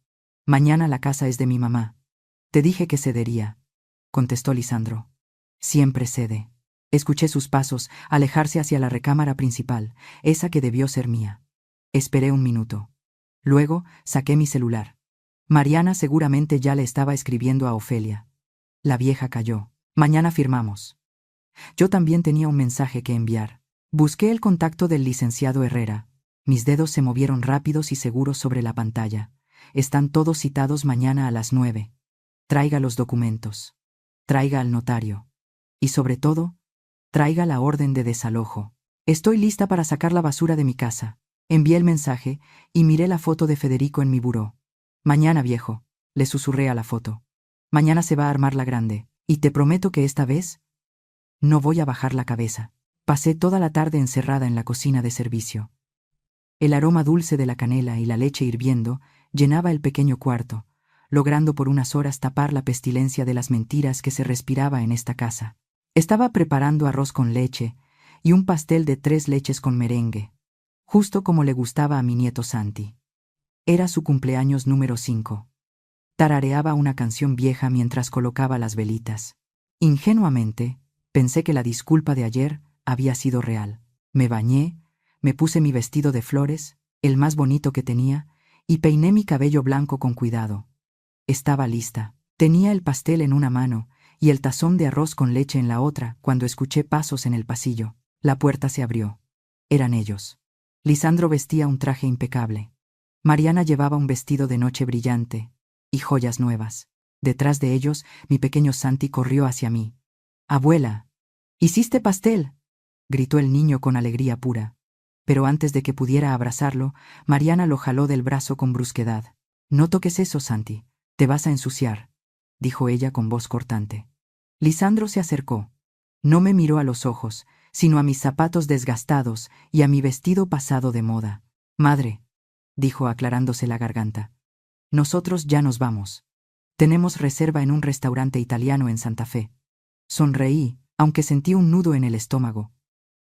S2: Mañana la casa es de mi mamá. Te dije que cedería, contestó Lisandro. Siempre cede. Escuché sus pasos alejarse hacia la recámara principal, esa que debió ser mía. Esperé un minuto. Luego saqué mi celular. Mariana seguramente ya le estaba escribiendo a Ofelia. La vieja calló. Mañana firmamos. Yo también tenía un mensaje que enviar. Busqué el contacto del licenciado Herrera. Mis dedos se movieron rápidos y seguros sobre la pantalla. Están todos citados mañana a las 9. Traiga los documentos. Traiga al notario. Y sobre todo, traiga la orden de desalojo. Estoy lista para sacar la basura de mi casa. Envié el mensaje y miré la foto de Federico en mi buró. Mañana, viejo, le susurré a la foto. Mañana se va a armar la grande. Y te prometo que esta vez no voy a bajar la cabeza. Pasé toda la tarde encerrada en la cocina de servicio. El aroma dulce de la canela y la leche hirviendo llenaba el pequeño cuarto, logrando por unas horas tapar la pestilencia de las mentiras que se respiraba en esta casa. Estaba preparando arroz con leche y un pastel de 3 leches con merengue, justo como le gustaba a mi nieto Santi. Era su cumpleaños número 5. Tarareaba una canción vieja mientras colocaba las velitas. Ingenuamente, pensé que la disculpa de ayer había sido real. Me bañé, me puse mi vestido de flores, el más bonito que tenía, y peiné mi cabello blanco con cuidado. Estaba lista. Tenía el pastel en una mano y el tazón de arroz con leche en la otra cuando escuché pasos en el pasillo. La puerta se abrió. Eran ellos. Lisandro vestía un traje impecable. Mariana llevaba un vestido de noche brillante y joyas nuevas. Detrás de ellos, mi pequeño Santi corrió hacia mí. «Abuela, ¿hiciste pastel?», gritó el niño con alegría pura. pero antes de que pudiera abrazarlo, Mariana lo jaló del brazo con brusquedad. «No toques eso, Santi, te vas a ensuciar», dijo ella con voz cortante. Lisandro se acercó. No me miró a los ojos, sino a mis zapatos desgastados y a mi vestido pasado de moda. «Madre», dijo aclarándose la garganta, «nosotros ya nos vamos. Tenemos reserva en un restaurante italiano en Santa Fe». Sonreí, aunque sentí un nudo en el estómago.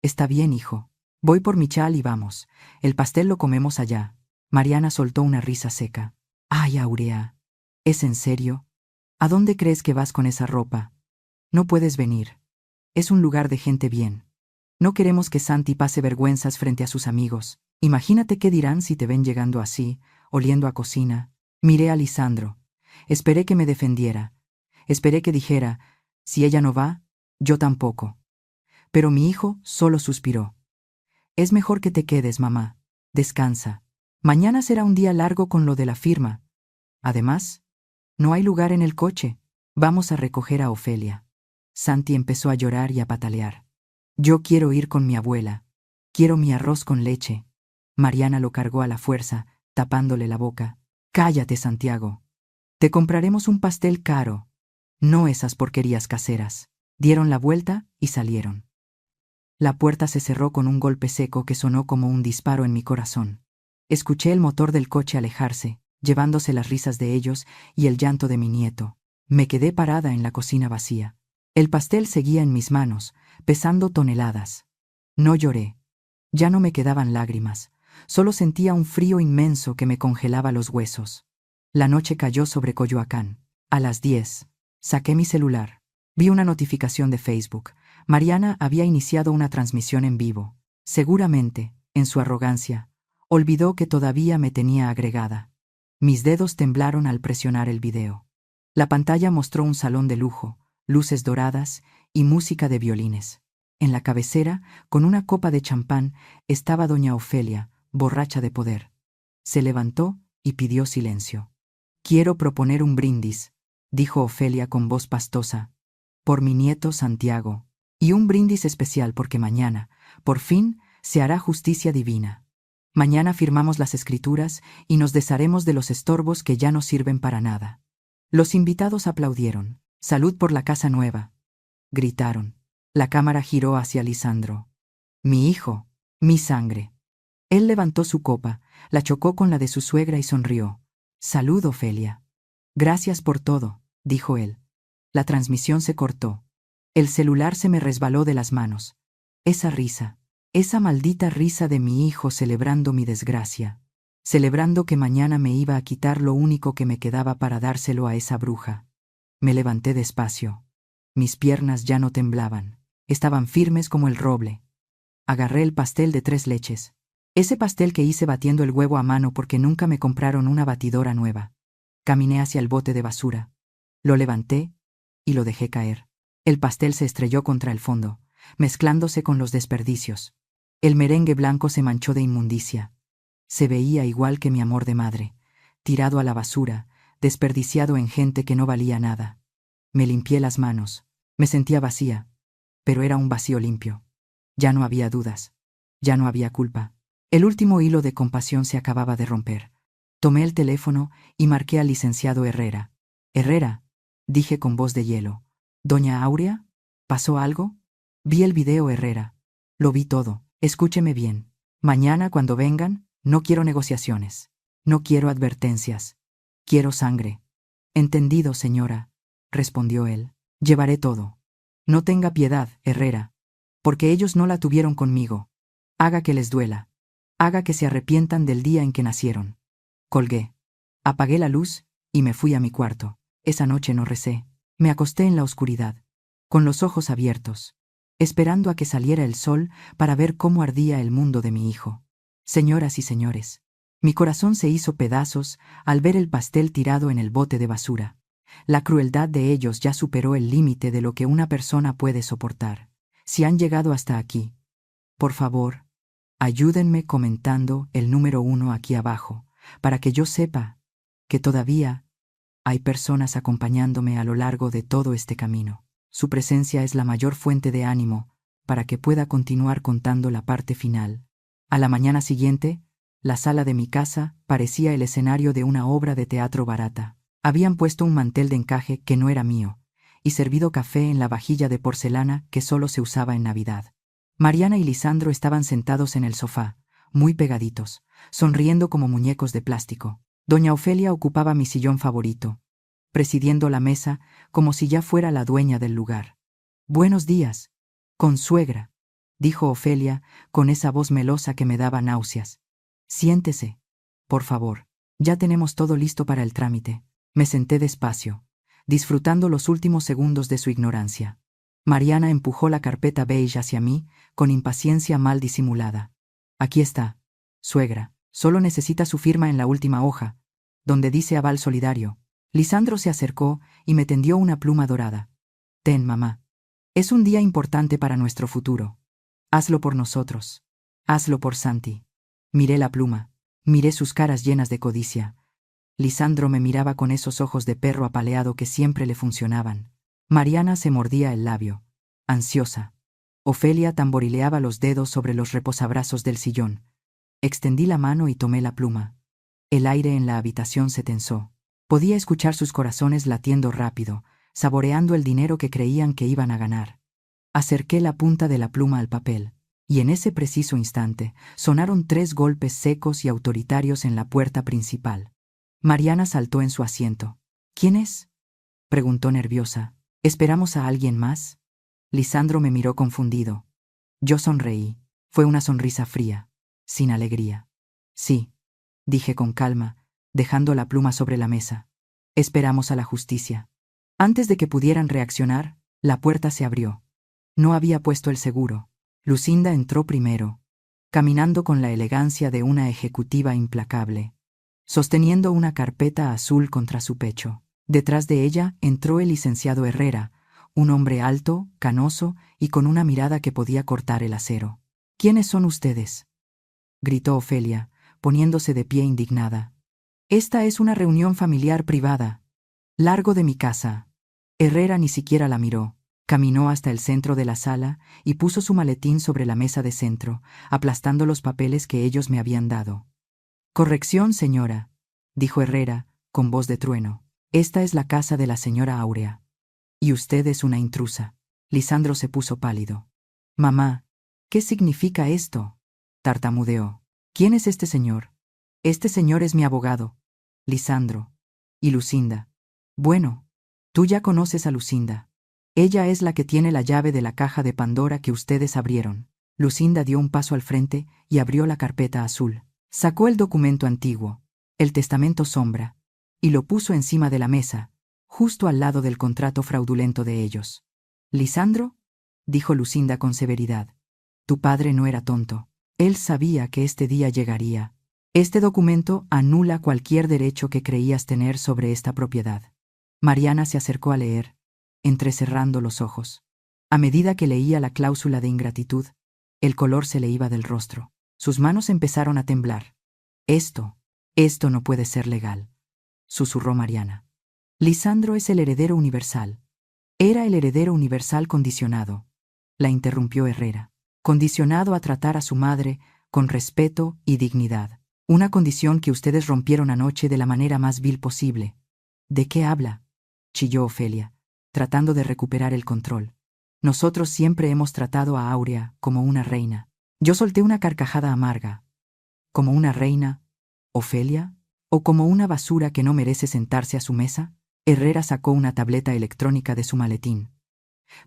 S2: «Está bien, hijo. Voy por mi chal y vamos. El pastel lo comemos allá». Mariana soltó una risa seca. «Ay, Aurea, ¿es en serio? ¿A dónde crees que vas con esa ropa? No puedes venir. Es un lugar de gente bien. No queremos que Santi pase vergüenzas frente a sus amigos. Imagínate qué dirán si te ven llegando así, oliendo a cocina». Miré a Lisandro. Esperé que me defendiera. Esperé que dijera, «Si ella no va, yo tampoco». Pero mi hijo solo suspiró. «Es mejor que te quedes, mamá. Descansa. Mañana será un día largo con lo de la firma. Además, no hay lugar en el coche. Vamos a recoger a Ofelia». Santi empezó a llorar y a patalear. «Yo quiero ir con mi abuela. Quiero mi arroz con leche». Mariana lo cargó a la fuerza, tapándole la boca. «Cállate, Santiago. Te compraremos un pastel caro. No esas porquerías caseras». Dieron la vuelta y salieron. La puerta se cerró con un golpe seco que sonó como un disparo en mi corazón. Escuché el motor del coche alejarse, llevándose las risas de ellos y el llanto de mi nieto. Me quedé parada en la cocina vacía. El pastel seguía en mis manos, pesando toneladas. No lloré. Ya no me quedaban lágrimas. Solo sentía un frío inmenso que me congelaba los huesos. La noche cayó sobre Coyoacán. A las 10. Saqué mi celular. Vi una notificación de Facebook. Mariana había iniciado una transmisión en vivo. Seguramente, en su arrogancia, olvidó que todavía me tenía agregada. Mis dedos temblaron al presionar el video. La pantalla mostró un salón de lujo, luces doradas y música de violines. En la cabecera, con una copa de champán, estaba doña Ofelia, borracha de poder. Se levantó y pidió silencio. «Quiero proponer un brindis», dijo Ofelia con voz pastosa, «por mi nieto Santiago. Y un brindis especial porque mañana, por fin, se hará justicia divina. Mañana firmamos las escrituras y nos desharemos de los estorbos que ya no sirven para nada». Los invitados aplaudieron. «Salud por la casa nueva», gritaron. La cámara giró hacia Lisandro. «Mi hijo, mi sangre». Él levantó su copa, la chocó con la de su suegra y sonrió. «Salud, Ofelia». «Gracias por todo», dijo él. La transmisión se cortó. El celular se me resbaló de las manos. Esa risa, esa maldita risa de mi hijo celebrando mi desgracia, celebrando que mañana me iba a quitar lo único que me quedaba para dárselo a esa bruja. Me levanté despacio. Mis piernas ya no temblaban, estaban firmes como el roble. Agarré el pastel de 3 leches. Ese pastel que hice batiendo el huevo a mano porque nunca me compraron una batidora nueva. Caminé hacia el bote de basura. Lo levanté y lo dejé caer. El pastel se estrelló contra el fondo, mezclándose con los desperdicios. El merengue blanco se manchó de inmundicia. Se veía igual que mi amor de madre, tirado a la basura, desperdiciado en gente que no valía nada. Me limpié las manos. Me sentía vacía, pero era un vacío limpio. Ya no había dudas. Ya no había culpa. El último hilo de compasión se acababa de romper. Tomé el teléfono y marqué al licenciado Herrera. «Herrera», dije con voz de hielo. «¿Doña Aurea? ¿Pasó algo?» «Vi el video, Herrera. Lo vi todo. Escúcheme bien. Mañana, cuando vengan, no quiero negociaciones. No quiero advertencias. Quiero sangre». «Entendido, señora», respondió él. «Llevaré todo. No tenga piedad, Herrera, porque ellos no la tuvieron conmigo. Haga que les duela. Haga que se arrepientan del día en que nacieron». Colgué. Apagué la luz y me fui a mi cuarto. Esa noche no recé. Me acosté en la oscuridad, con los ojos abiertos, esperando a que saliera el sol para ver cómo ardía el mundo de mi hijo. Señoras y señores, mi corazón se hizo pedazos al ver el pastel tirado en el bote de basura. La crueldad de ellos ya superó el límite de lo que una persona puede soportar. Si han llegado hasta aquí, por favor, ayúdenme comentando el número 1 aquí abajo, para que yo sepa que todavía hay personas acompañándome a lo largo de todo este camino. Su presencia es la mayor fuente de ánimo para que pueda continuar contando la parte final. A la mañana siguiente, la sala de mi casa parecía el escenario de una obra de teatro barata. Habían puesto un mantel de encaje que no era mío, y servido café en la vajilla de porcelana que solo se usaba en Navidad. Mariana y Lisandro estaban sentados en el sofá, muy pegaditos, sonriendo como muñecos de plástico. Doña Ofelia ocupaba mi sillón favorito, presidiendo la mesa como si ya fuera la dueña del lugar. «Buenos días, consuegra», dijo Ofelia con esa voz melosa que me daba náuseas. «Siéntese, por favor. Ya tenemos todo listo para el trámite». Me senté despacio, disfrutando los últimos segundos de su ignorancia. Mariana empujó la carpeta beige hacia mí, con impaciencia mal disimulada. «Aquí está, suegra. Solo necesita su firma en la última hoja, donde dice aval solidario». Lisandro se acercó y me tendió una pluma dorada. «Ten, mamá. Es un día importante para nuestro futuro. Hazlo por nosotros. Hazlo por Santi». Miré la pluma. Miré sus caras llenas de codicia. Lisandro me miraba con esos ojos de perro apaleado que siempre le funcionaban. Mariana se mordía el labio, ansiosa. Ofelia tamborileaba los dedos sobre los reposabrazos del sillón. Extendí la mano y tomé la pluma. El aire en la habitación se tensó. Podía escuchar sus corazones latiendo rápido, saboreando el dinero que creían que iban a ganar. Acerqué la punta de la pluma al papel, y en ese preciso instante sonaron 3 golpes secos y autoritarios en la puerta principal. Mariana saltó en su asiento. «¿Quién es?», preguntó nerviosa. «¿Esperamos a alguien más?». Lisandro me miró confundido. Yo sonreí. Fue una sonrisa fría, sin alegría. «Sí», dije con calma, dejando la pluma sobre la mesa. «Esperamos a la justicia». Antes de que pudieran reaccionar, la puerta se abrió. No había puesto el seguro. Lucinda entró primero, caminando con la elegancia de una ejecutiva implacable, sosteniendo una carpeta azul contra su pecho. Detrás de ella entró el licenciado Herrera, un hombre alto, canoso y con una mirada que podía cortar el acero. «¿Quiénes son ustedes?», gritó Ofelia, poniéndose de pie indignada. «Esta es una reunión familiar privada. Largo de mi casa». Herrera ni siquiera la miró. Caminó hasta el centro de la sala y puso su maletín sobre la mesa de centro, aplastando los papeles que ellos me habían dado. «Corrección, señora», dijo Herrera, con voz de trueno. «Esta es la casa de la señora Áurea. Y usted es una intrusa». Lisandro se puso pálido. «Mamá, ¿qué significa esto?», tartamudeó. «¿Quién es este señor?». «Este señor es mi abogado, Lisandro». «¿Y Lucinda?». «Bueno, tú ya conoces a Lucinda. Ella es la que tiene la llave de la caja de Pandora que ustedes abrieron». Lucinda dio un paso al frente y abrió la carpeta azul. Sacó el documento antiguo, el testamento sombra, y lo puso encima de la mesa, justo al lado del contrato fraudulento de ellos. «Lisandro», dijo Lucinda con severidad, «tu padre no era tonto. Él sabía que este día llegaría. Este documento anula cualquier derecho que creías tener sobre esta propiedad». Mariana se acercó a leer, entrecerrando los ojos. A medida que leía la cláusula de ingratitud, el color se le iba del rostro. Sus manos empezaron a temblar. Esto no puede ser legal», susurró Mariana. «Lisandro es el heredero universal». «Era el heredero universal condicionado», la interrumpió Herrera. «Condicionado a tratar a su madre con respeto y dignidad. Una condición que ustedes rompieron anoche de la manera más vil posible». «¿De qué habla?», chilló Ofelia, tratando de recuperar el control. «Nosotros siempre hemos tratado a Áurea como una reina». Yo solté una carcajada amarga. ¿Como una reina, Ofelia? ¿O como una basura que no merece sentarse a su mesa? Herrera sacó una tableta electrónica de su maletín.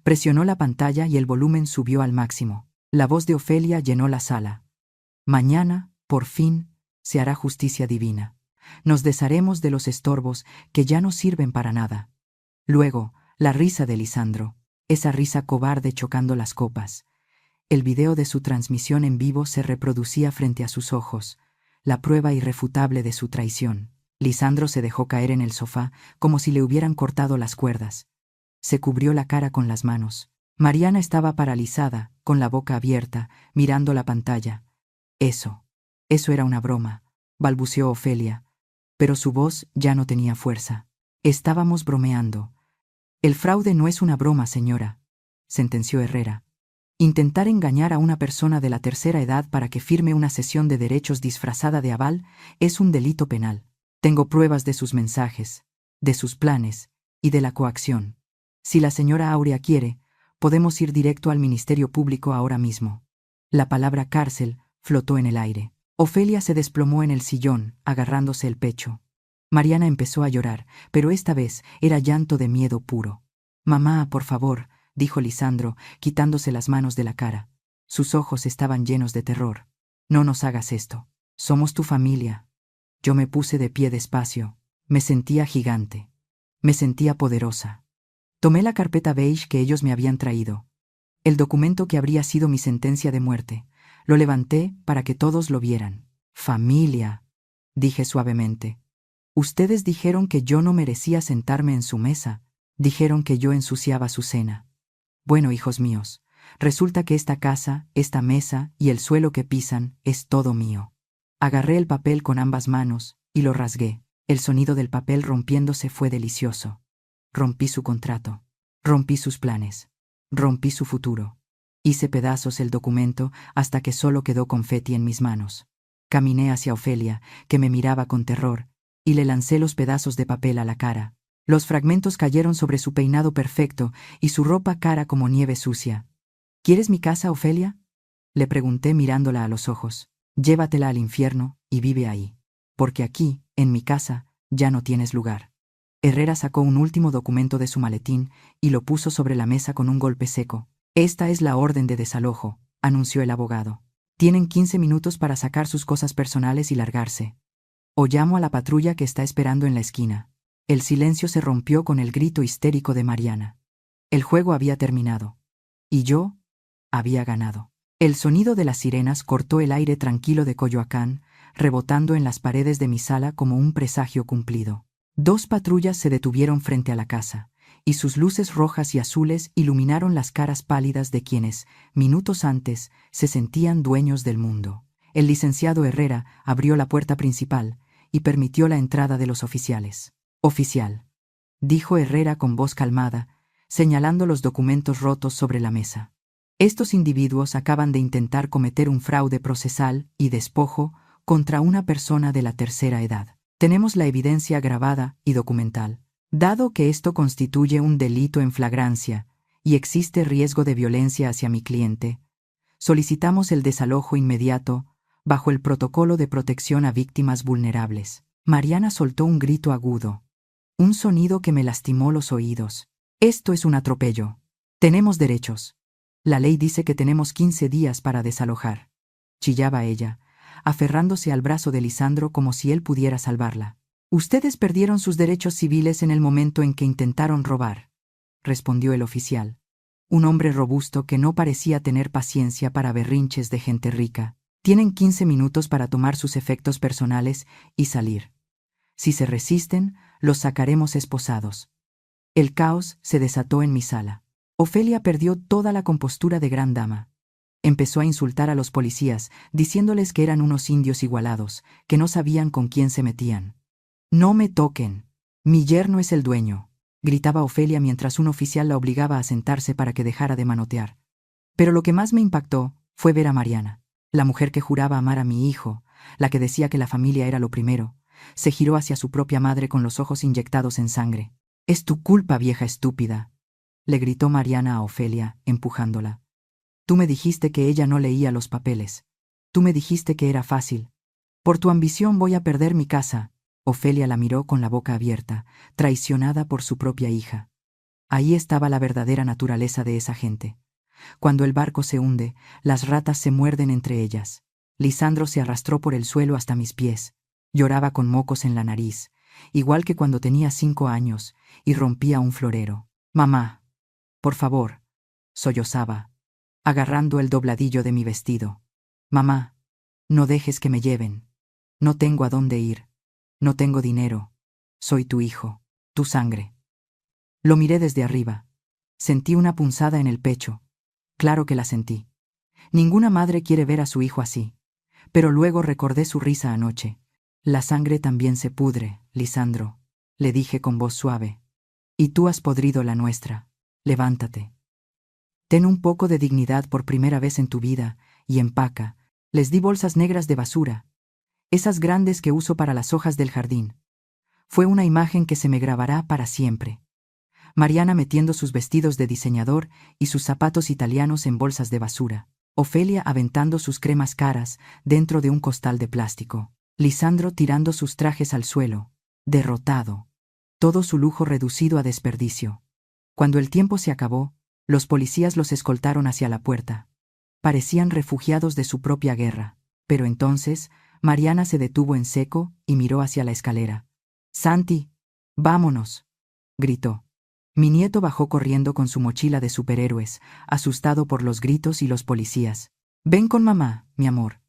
S2: Presionó la pantalla y el volumen subió al máximo. La voz de Ofelia llenó la sala. «Mañana, por fin, se hará justicia divina. Nos desharemos de los estorbos que ya no sirven para nada». Luego, la risa de Lisandro, esa risa cobarde chocando las copas. El video de su transmisión en vivo se reproducía frente a sus ojos, la prueba irrefutable de su traición. Lisandro se dejó caer en el sofá como si le hubieran cortado las cuerdas. Se cubrió la cara con las manos. Mariana estaba paralizada, con la boca abierta, mirando la pantalla. Eso era una broma», balbuceó Ofelia, pero su voz ya no tenía fuerza. «Estábamos bromeando». «El fraude no es una broma, señora», sentenció Herrera. Intentar engañar a una persona de la tercera edad para que firme una cesión de derechos disfrazada de aval es un delito penal. Tengo pruebas de sus mensajes, de sus planes y de la coacción. Si la señora Aurea quiere, podemos ir directo al Ministerio Público ahora mismo. La palabra cárcel flotó en el aire. Ofelia se desplomó en el sillón, agarrándose el pecho. Mariana empezó a llorar, pero esta vez era llanto de miedo puro. «Mamá, por favor», dijo Lisandro, quitándose las manos de la cara. Sus ojos estaban llenos de terror. «No nos hagas esto. Somos tu familia». Yo me puse de pie despacio. Me sentía gigante. Me sentía poderosa. Tomé la carpeta beige que ellos me habían traído. El documento que habría sido mi sentencia de muerte. Lo levanté para que todos lo vieran. «Familia», dije suavemente. «Ustedes dijeron que yo no merecía sentarme en su mesa. Dijeron que yo ensuciaba su cena. Bueno, hijos míos, resulta que esta casa, esta mesa y el suelo que pisan es todo mío». Agarré el papel con ambas manos y lo rasgué. El sonido del papel rompiéndose fue delicioso. Rompí su contrato. Rompí sus planes. Rompí su futuro. Hice pedazos el documento hasta que solo quedó confeti en mis manos. Caminé hacia Ofelia, que me miraba con terror, y le lancé los pedazos de papel a la cara. Los fragmentos cayeron sobre su peinado perfecto y su ropa cara como nieve sucia. «¿Quieres mi casa, Ofelia?», le pregunté mirándola a los ojos. «Llévatela al infierno y vive ahí. Porque aquí, en mi casa, ya no tienes lugar». Herrera sacó un último documento de su maletín y lo puso sobre la mesa con un golpe seco. «Esta es la orden de desalojo», anunció el abogado. «Tienen 15 minutos para sacar sus cosas personales y largarse. O llamo a la patrulla que está esperando en la esquina». El silencio se rompió con el grito histérico de Mariana. El juego había terminado. Y yo había ganado. El sonido de las sirenas cortó el aire tranquilo de Coyoacán, rebotando en las paredes de mi sala como un presagio cumplido. 2 patrullas se detuvieron frente a la casa, y sus luces rojas y azules iluminaron las caras pálidas de quienes, minutos antes, se sentían dueños del mundo. El licenciado Herrera abrió la puerta principal y permitió la entrada de los oficiales. «Oficial», dijo Herrera con voz calmada, señalando los documentos rotos sobre la mesa. «Estos individuos acaban de intentar cometer un fraude procesal y despojo contra una persona de la tercera edad. Tenemos la evidencia grabada y documental. Dado que esto constituye un delito en flagrancia y existe riesgo de violencia hacia mi cliente, solicitamos el desalojo inmediato bajo el protocolo de protección a víctimas vulnerables». Mariana soltó un grito agudo, un sonido que me lastimó los oídos. «Esto es un atropello. Tenemos derechos. La ley dice que tenemos 15 días para desalojar», chillaba ella, aferrándose al brazo de Lisandro como si él pudiera salvarla. «Ustedes perdieron sus derechos civiles en el momento en que intentaron robar», respondió el oficial, un hombre robusto que no parecía tener paciencia para berrinches de gente rica. «Tienen 15 minutos para tomar sus efectos personales y salir. Si se resisten, los sacaremos esposados». El caos se desató en mi sala. Ofelia perdió toda la compostura de gran dama. Empezó a insultar a los policías, diciéndoles que eran unos indios igualados, que no sabían con quién se metían. «No me toquen. Mi yerno es el dueño», gritaba Ofelia mientras un oficial la obligaba a sentarse para que dejara de manotear. Pero lo que más me impactó fue ver a Mariana, la mujer que juraba amar a mi hijo, la que decía que la familia era lo primero. Se giró hacia su propia madre con los ojos inyectados en sangre. «Es tu culpa, vieja estúpida», le gritó Mariana a Ofelia, empujándola. «Tú me dijiste que ella no leía los papeles. Tú me dijiste que era fácil. Por tu ambición voy a perder mi casa». Ofelia la miró con la boca abierta, traicionada por su propia hija. Ahí estaba la verdadera naturaleza de esa gente. Cuando el barco se hunde, las ratas se muerden entre ellas. Lisandro se arrastró por el suelo hasta mis pies. Lloraba con mocos en la nariz, igual que cuando tenía 5 años, y rompía un florero. «Mamá, por favor», sollozaba, agarrando el dobladillo de mi vestido. «Mamá, no dejes que me lleven. No tengo a dónde ir. No tengo dinero. Soy tu hijo, tu sangre». Lo miré desde arriba. Sentí una punzada en el pecho. Claro que la sentí. Ninguna madre quiere ver a su hijo así. Pero luego recordé su risa anoche. «La sangre también se pudre, Lisandro», le dije con voz suave. «Y tú has podrido la nuestra. Levántate». Ten un poco de dignidad por primera vez en tu vida, y empaca. Les di bolsas negras de basura, esas grandes que uso para las hojas del jardín. Fue una imagen que se me grabará para siempre. Mariana metiendo sus vestidos de diseñador y sus zapatos italianos en bolsas de basura. Ofelia aventando sus cremas caras dentro de un costal de plástico. Lisandro tirando sus trajes al suelo, derrotado. Todo su lujo reducido a desperdicio. Cuando el tiempo se acabó, los policías los escoltaron hacia la puerta. Parecían refugiados de su propia guerra. Pero entonces, Mariana se detuvo en seco y miró hacia la escalera. «Santi, vámonos», gritó. Mi nieto bajó corriendo con su mochila de superhéroes, asustado por los gritos y los policías. «Ven con mamá, mi amor»,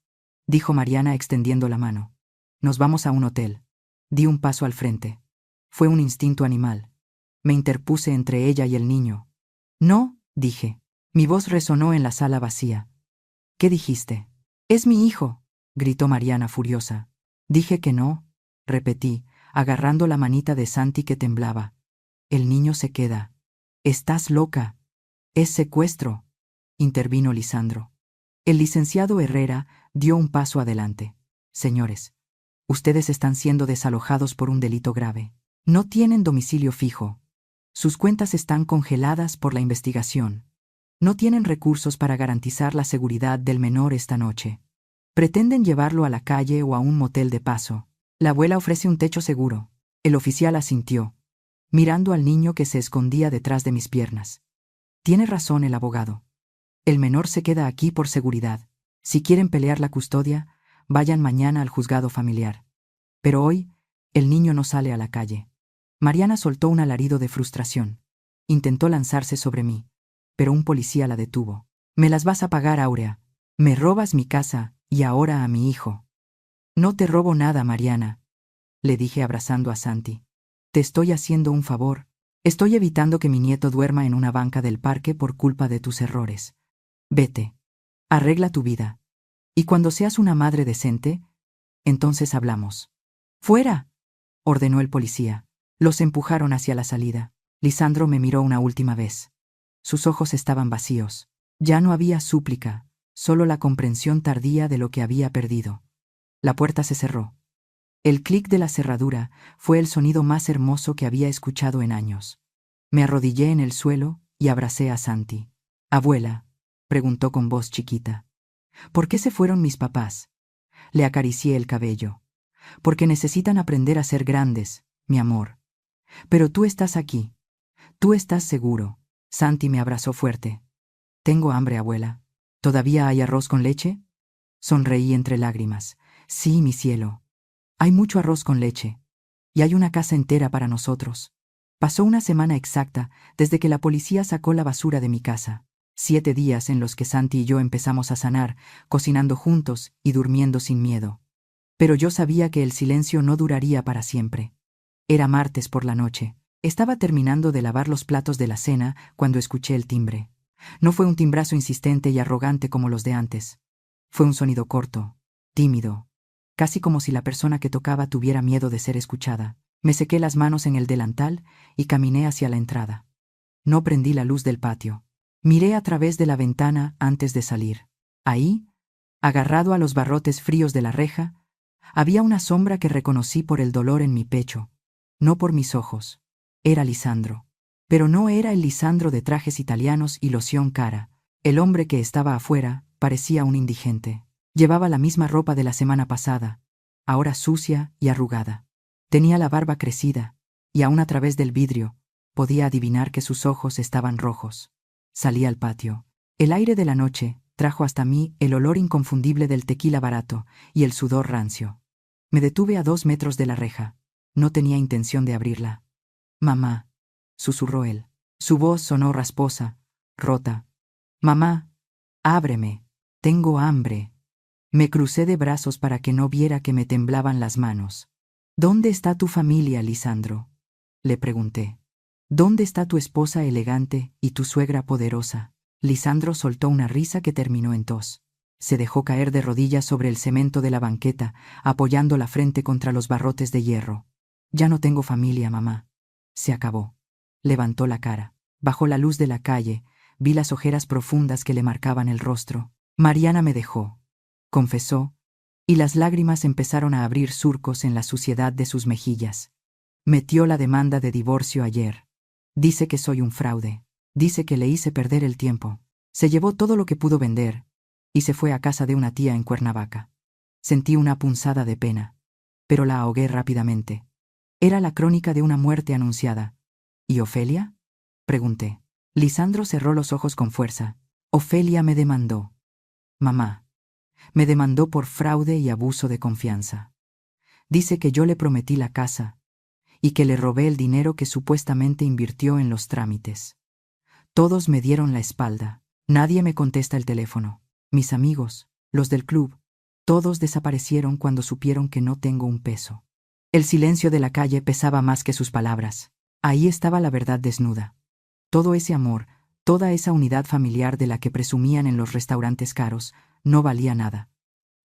S2: dijo Mariana extendiendo la mano. «Nos vamos a un hotel». Di un paso al frente. Fue un instinto animal. Me interpuse entre ella y el niño. «No», dije. Mi voz resonó en la sala vacía. «¿Qué dijiste?» «Es mi hijo», gritó Mariana furiosa. «Dije que no», repetí, agarrando la manita de Santi que temblaba. «El niño se queda». «Estás loca». «Es secuestro», intervino Lisandro. El licenciado Herrera dio un paso adelante. «Señores, ustedes están siendo desalojados por un delito grave. No tienen domicilio fijo. Sus cuentas están congeladas por la investigación. No tienen recursos para garantizar la seguridad del menor esta noche. Pretenden llevarlo a la calle o a un motel de paso. La abuela ofrece un techo seguro». El oficial asintió, mirando al niño que se escondía detrás de mis piernas. «Tiene razón el abogado. El menor se queda aquí por seguridad. Si quieren pelear la custodia, vayan mañana al juzgado familiar. Pero hoy, el niño no sale a la calle». Mariana soltó un alarido de frustración. Intentó lanzarse sobre mí, pero un policía la detuvo. «Me las vas a pagar, Áurea. Me robas mi casa y ahora a mi hijo». «No te robo nada, Mariana», le dije abrazando a Santi. «Te estoy haciendo un favor. Estoy evitando que mi nieto duerma en una banca del parque por culpa de tus errores. Vete. Arregla tu vida. Y cuando seas una madre decente, entonces hablamos». «¡Fuera!», ordenó el policía. Los empujaron hacia la salida. Lisandro me miró una última vez. Sus ojos estaban vacíos. Ya no había súplica, solo la comprensión tardía de lo que había perdido. La puerta se cerró. El clic de la cerradura fue el sonido más hermoso que había escuchado en años. Me arrodillé en el suelo y abracé a Santi. «Abuela», preguntó con voz chiquita, «¿por qué se fueron mis papás?». Le acaricié el cabello. «Porque necesitan aprender a ser grandes, mi amor. Pero tú estás aquí. Tú estás seguro». Santi me abrazó fuerte. «Tengo hambre, abuela. ¿Todavía hay arroz con leche?». Sonreí entre lágrimas. «Sí, mi cielo. Hay mucho arroz con leche. Y hay una casa entera para nosotros». Pasó una semana exacta desde que la policía sacó la basura de mi casa. 7 días en los que Santi y yo empezamos a sanar, cocinando juntos y durmiendo sin miedo. Pero yo sabía que el silencio no duraría para siempre. Era martes por la noche. Estaba terminando de lavar los platos de la cena cuando escuché el timbre. No fue un timbrazo insistente y arrogante como los de antes. Fue un sonido corto, tímido, casi como si la persona que tocaba tuviera miedo de ser escuchada. Me sequé las manos en el delantal y caminé hacia la entrada. No prendí la luz del patio. Miré a través de la ventana antes de salir. Ahí, agarrado a los barrotes fríos de la reja, había una sombra que reconocí por el dolor en mi pecho, no por mis ojos. Era Lisandro. Pero no era el Lisandro de trajes italianos y loción cara. El hombre que estaba afuera parecía un indigente. Llevaba la misma ropa de la semana pasada, ahora sucia y arrugada. Tenía la barba crecida, y aún a través del vidrio podía adivinar que sus ojos estaban rojos. Salí al patio. El aire de la noche trajo hasta mí el olor inconfundible del tequila barato y el sudor rancio. Me detuve a 2 metros de la reja. No tenía intención de abrirla. «Mamá», susurró él. Su voz sonó rasposa, rota. «Mamá, ábreme. Tengo hambre». Me crucé de brazos para que no viera que me temblaban las manos. «¿Dónde está tu familia, Lisandro?», le pregunté. «¿Dónde está tu esposa elegante y tu suegra poderosa?». Lisandro soltó una risa que terminó en tos. Se dejó caer de rodillas sobre el cemento de la banqueta, apoyando la frente contra los barrotes de hierro. «Ya no tengo familia, mamá. Se acabó». Levantó la cara. Bajo la luz de la calle, vi las ojeras profundas que le marcaban el rostro. Mariana me dejó, confesó, y las lágrimas empezaron a abrir surcos en la suciedad de sus mejillas. Metió la demanda de divorcio ayer. Dice que soy un fraude. Dice que le hice perder el tiempo. Se llevó todo lo que pudo vender y se fue a casa de una tía en Cuernavaca. Sentí una punzada de pena, pero la ahogué rápidamente. Era la crónica de una muerte anunciada. ¿Y Ofelia?, pregunté. Lisandro cerró los ojos con fuerza. Ofelia me demandó. Mamá. Me demandó por fraude y abuso de confianza. Dice que yo le prometí la casa y que le robé el dinero que supuestamente invirtió en los trámites. Todos me dieron la espalda. Nadie me contesta el teléfono. Mis amigos, los del club, todos desaparecieron cuando supieron que no tengo un peso. El silencio de la calle pesaba más que sus palabras. Ahí estaba la verdad desnuda. Todo ese amor, toda esa unidad familiar de la que presumían en los restaurantes caros, no valía nada.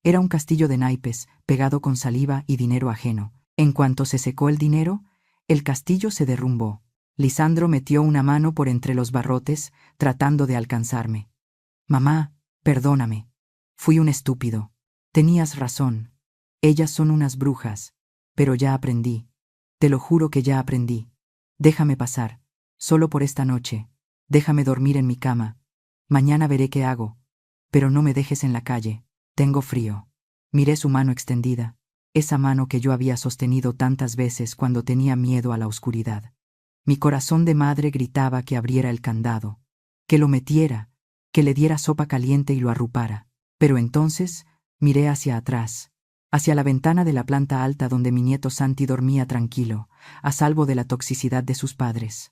S2: Era un castillo de naipes, pegado con saliva y dinero ajeno. En cuanto se secó el dinero, el castillo se derrumbó. Lisandro metió una mano por entre los barrotes, tratando de alcanzarme. Mamá, perdóname. Fui un estúpido. Tenías razón. Ellas son unas brujas. Pero ya aprendí. Te lo juro que ya aprendí. Déjame pasar. Solo por esta noche. Déjame dormir en mi cama. Mañana veré qué hago. Pero no me dejes en la calle. Tengo frío. Miré su mano extendida. Esa mano que yo había sostenido tantas veces cuando tenía miedo a la oscuridad. Mi corazón de madre gritaba que abriera el candado, que lo metiera, que le diera sopa caliente y lo arrupara. Pero entonces miré hacia atrás, hacia la ventana de la planta alta donde mi nieto Santi dormía tranquilo, a salvo de la toxicidad de sus padres.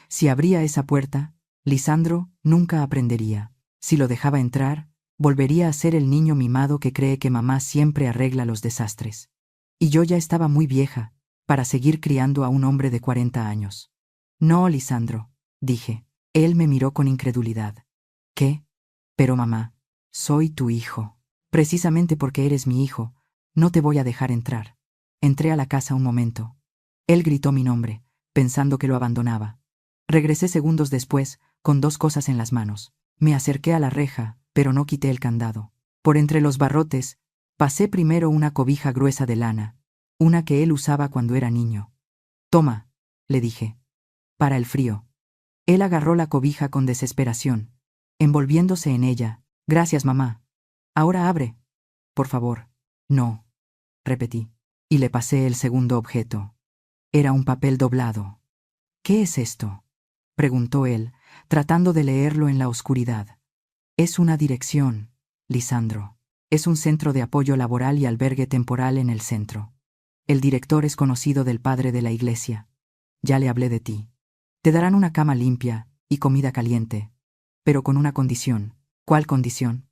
S2: Si abría esa puerta, Lisandro nunca aprendería. Si lo dejaba entrar, volvería a ser el niño mimado que cree que mamá siempre arregla los desastres. Y yo ya estaba muy vieja para seguir criando a un hombre de 40 años. No, Lisandro, dije. Él me miró con incredulidad. ¿Qué? Pero mamá, soy tu hijo. Precisamente porque eres mi hijo, no te voy a dejar entrar. Entré a la casa un momento. Él gritó mi nombre, pensando que lo abandonaba. Regresé segundos después, con 2 cosas en las manos. Me acerqué a la reja, pero no quité el candado. Por entre los barrotes, pasé primero una cobija gruesa de lana, una que él usaba cuando era niño. Toma, le dije. Para el frío. Él agarró la cobija con desesperación, envolviéndose en ella. Gracias, mamá. Ahora abre. Por favor. No. Repetí. Y le pasé el segundo objeto. Era un papel doblado. ¿Qué es esto?, preguntó él, tratando de leerlo en la oscuridad. Es una dirección, Lisandro. Es un centro de apoyo laboral y albergue temporal en el centro. El director es conocido del padre de la iglesia. Ya le hablé de ti. Te darán una cama limpia y comida caliente, pero con una condición. ¿Cuál condición?,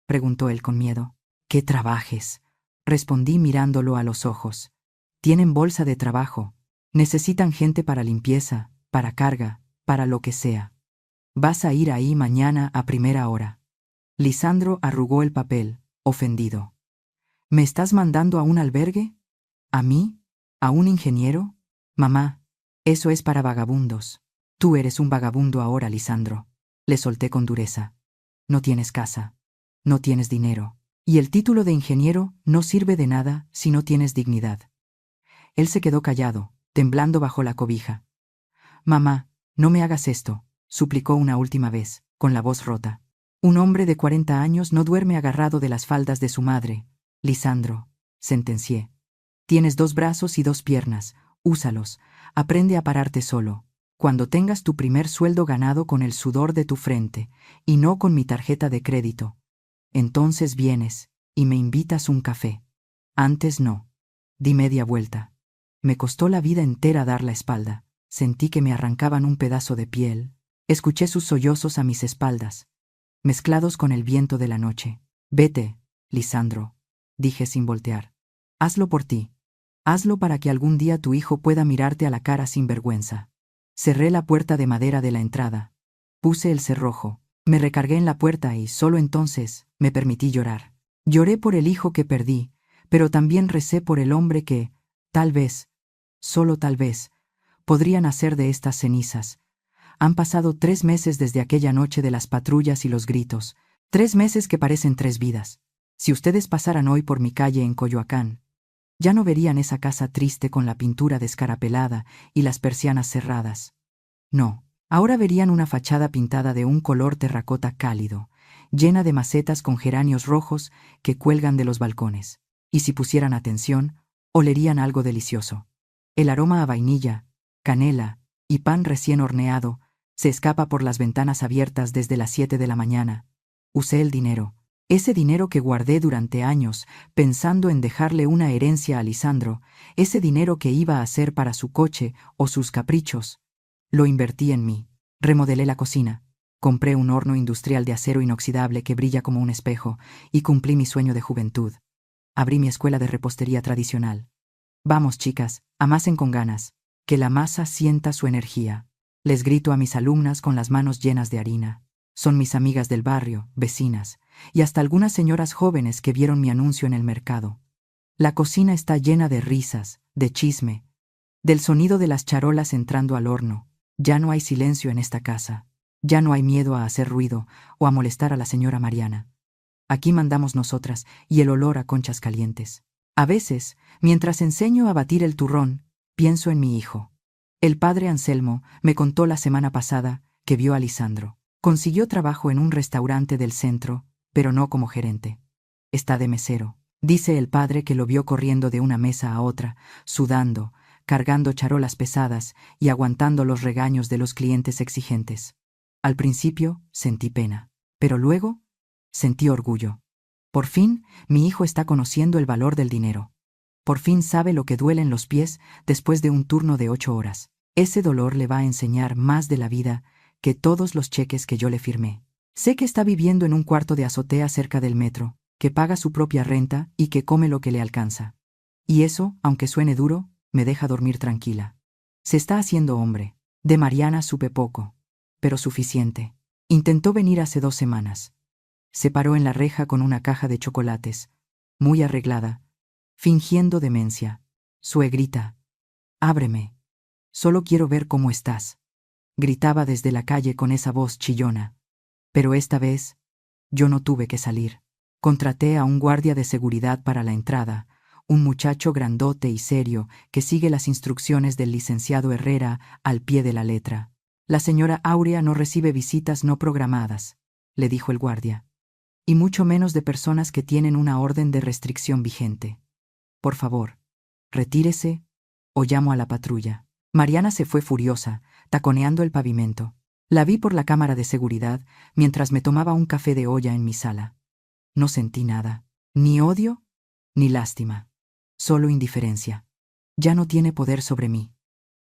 S2: preguntó él con miedo. Que trabajes, respondí mirándolo a los ojos. Tienen bolsa de trabajo. Necesitan gente para limpieza, para carga, para lo que sea. Vas a ir ahí mañana a primera hora. Lisandro arrugó el papel, ofendido. ¿Me estás mandando a un albergue? ¿A mí? ¿A un ingeniero? Mamá, eso es para vagabundos. Tú eres un vagabundo ahora, Lisandro. Le solté con dureza. No tienes casa. No tienes dinero. Y el título de ingeniero no sirve de nada si no tienes dignidad. Él se quedó callado, temblando bajo la cobija. Mamá, no me hagas esto, suplicó una última vez, con la voz rota. Un hombre de 40 años no duerme agarrado de las faldas de su madre. Lisandro, sentencié. Tienes 2 brazos y 2 piernas, úsalos, aprende a pararte solo. Cuando tengas tu primer sueldo ganado con el sudor de tu frente, y no con mi tarjeta de crédito, entonces vienes y me invitas un café. Antes no. Di media vuelta. Me costó la vida entera dar la espalda. Sentí que me arrancaban un pedazo de piel. Escuché sus sollozos a mis espaldas, mezclados con el viento de la noche. Vete, Lisandro, dije sin voltear. Hazlo por ti. Hazlo para que algún día tu hijo pueda mirarte a la cara sin vergüenza. Cerré la puerta de madera de la entrada. Puse el cerrojo. Me recargué en la puerta y solo entonces me permití llorar. Lloré por el hijo que perdí, pero también recé por el hombre que, tal vez, solo tal vez, podría nacer de estas cenizas, Han pasado 3 meses desde aquella noche de las patrullas y los gritos. 3 meses que parecen 3 vidas. Si ustedes pasaran hoy por mi calle en Coyoacán, ya no verían esa casa triste con la pintura descarapelada y las persianas cerradas. No, ahora verían una fachada pintada de un color terracota cálido, llena de macetas con geranios rojos que cuelgan de los balcones. Y si pusieran atención, olerían algo delicioso. El aroma a vainilla, canela y pan recién horneado se escapa por las ventanas abiertas desde las 7 de la mañana. Usé el dinero, ese dinero que guardé durante años pensando en dejarle una herencia a Lisandro, ese dinero que iba a ser para su coche o sus caprichos. Lo invertí en mí. Remodelé la cocina. Compré un horno industrial de acero inoxidable que brilla como un espejo y cumplí mi sueño de juventud. Abrí mi escuela de repostería tradicional. Vamos, chicas, amasen con ganas, que la masa sienta su energía. Les grito a mis alumnas con las manos llenas de harina. Son mis amigas del barrio, vecinas, y hasta algunas señoras jóvenes que vieron mi anuncio en el mercado. La cocina está llena de risas, de chisme, del sonido de las charolas entrando al horno. Ya no hay silencio en esta casa. Ya no hay miedo a hacer ruido o a molestar a la señora Mariana. Aquí mandamos nosotras y el olor a conchas calientes. A veces, mientras enseño a batir el turrón, pienso en mi hijo. El padre Anselmo me contó la semana pasada que vio a Lisandro. Consiguió trabajo en un restaurante del centro, pero no como gerente. Está de mesero. Dice el padre que lo vio corriendo de una mesa a otra, sudando, cargando charolas pesadas y aguantando los regaños de los clientes exigentes. Al principio sentí pena, pero luego sentí orgullo. Por fin, mi hijo está conociendo el valor del dinero. Por fin sabe lo que duele en los pies después de un turno de 8 horas. Ese dolor le va a enseñar más de la vida que todos los cheques que yo le firmé. Sé que está viviendo en un cuarto de azotea cerca del metro, que paga su propia renta y que come lo que le alcanza. Y eso, aunque suene duro, me deja dormir tranquila. Se está haciendo hombre. De Mariana supe poco, pero suficiente. Intentó venir hace 2 semanas. Se paró en la reja con una caja de chocolates, muy arreglada, fingiendo demencia. Suegrita, ábreme. Solo quiero ver cómo estás. Gritaba desde la calle con esa voz chillona. Pero esta vez, yo no tuve que salir. Contraté a un guardia de seguridad para la entrada, un muchacho grandote y serio que sigue las instrucciones del licenciado Herrera al pie de la letra. La señora Aurea no recibe visitas no programadas, le dijo el guardia, y mucho menos de personas que tienen una orden de restricción vigente. Por favor, retírese o llamo a la patrulla. Mariana se fue furiosa, taconeando el pavimento. La vi por la cámara de seguridad mientras me tomaba un café de olla en mi sala. No sentí nada, ni odio, ni lástima, solo indiferencia. Ya no tiene poder sobre mí.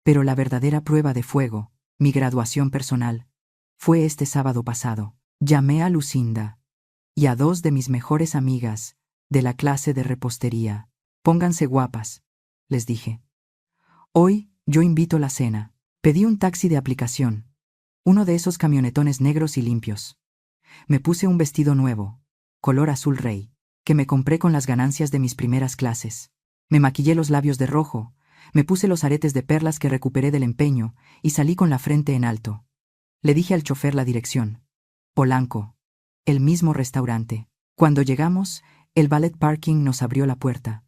S2: Pero la verdadera prueba de fuego, mi graduación personal, fue este sábado pasado. Llamé a Lucinda y a 2 de mis mejores amigas de la clase de repostería. Pónganse guapas, les dije. Hoy yo invito la cena. Pedí un taxi de aplicación, uno de esos camionetones negros y limpios. Me puse un vestido nuevo, color azul rey, que me compré con las ganancias de mis primeras clases. Me maquillé los labios de rojo, me puse los aretes de perlas que recuperé del empeño y salí con la frente en alto. Le dije al chofer la dirección. Polanco, el mismo restaurante. Cuando llegamos, el valet parking nos abrió la puerta.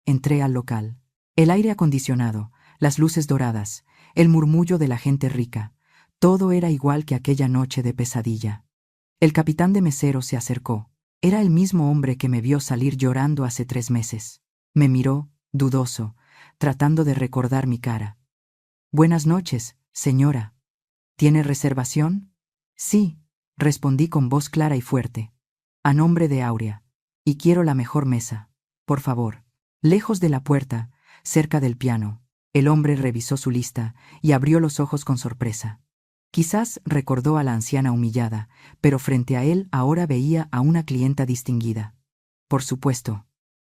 S2: Entré al local. El aire acondicionado, las luces doradas, el murmullo de la gente rica. Todo era igual que aquella noche de pesadilla. El capitán de meseros se acercó. Era el mismo hombre que me vio salir llorando hace 3 meses. Me miró, dudoso, tratando de recordar mi cara. Buenas noches, señora. ¿Tiene reservación? Sí, respondí con voz clara y fuerte. A nombre de Aurea. Y quiero la mejor mesa. Por favor. Lejos de la puerta, cerca del piano, el hombre revisó su lista y abrió los ojos con sorpresa. Quizás recordó a la anciana humillada, pero frente a él ahora veía a una clienta distinguida. Por supuesto.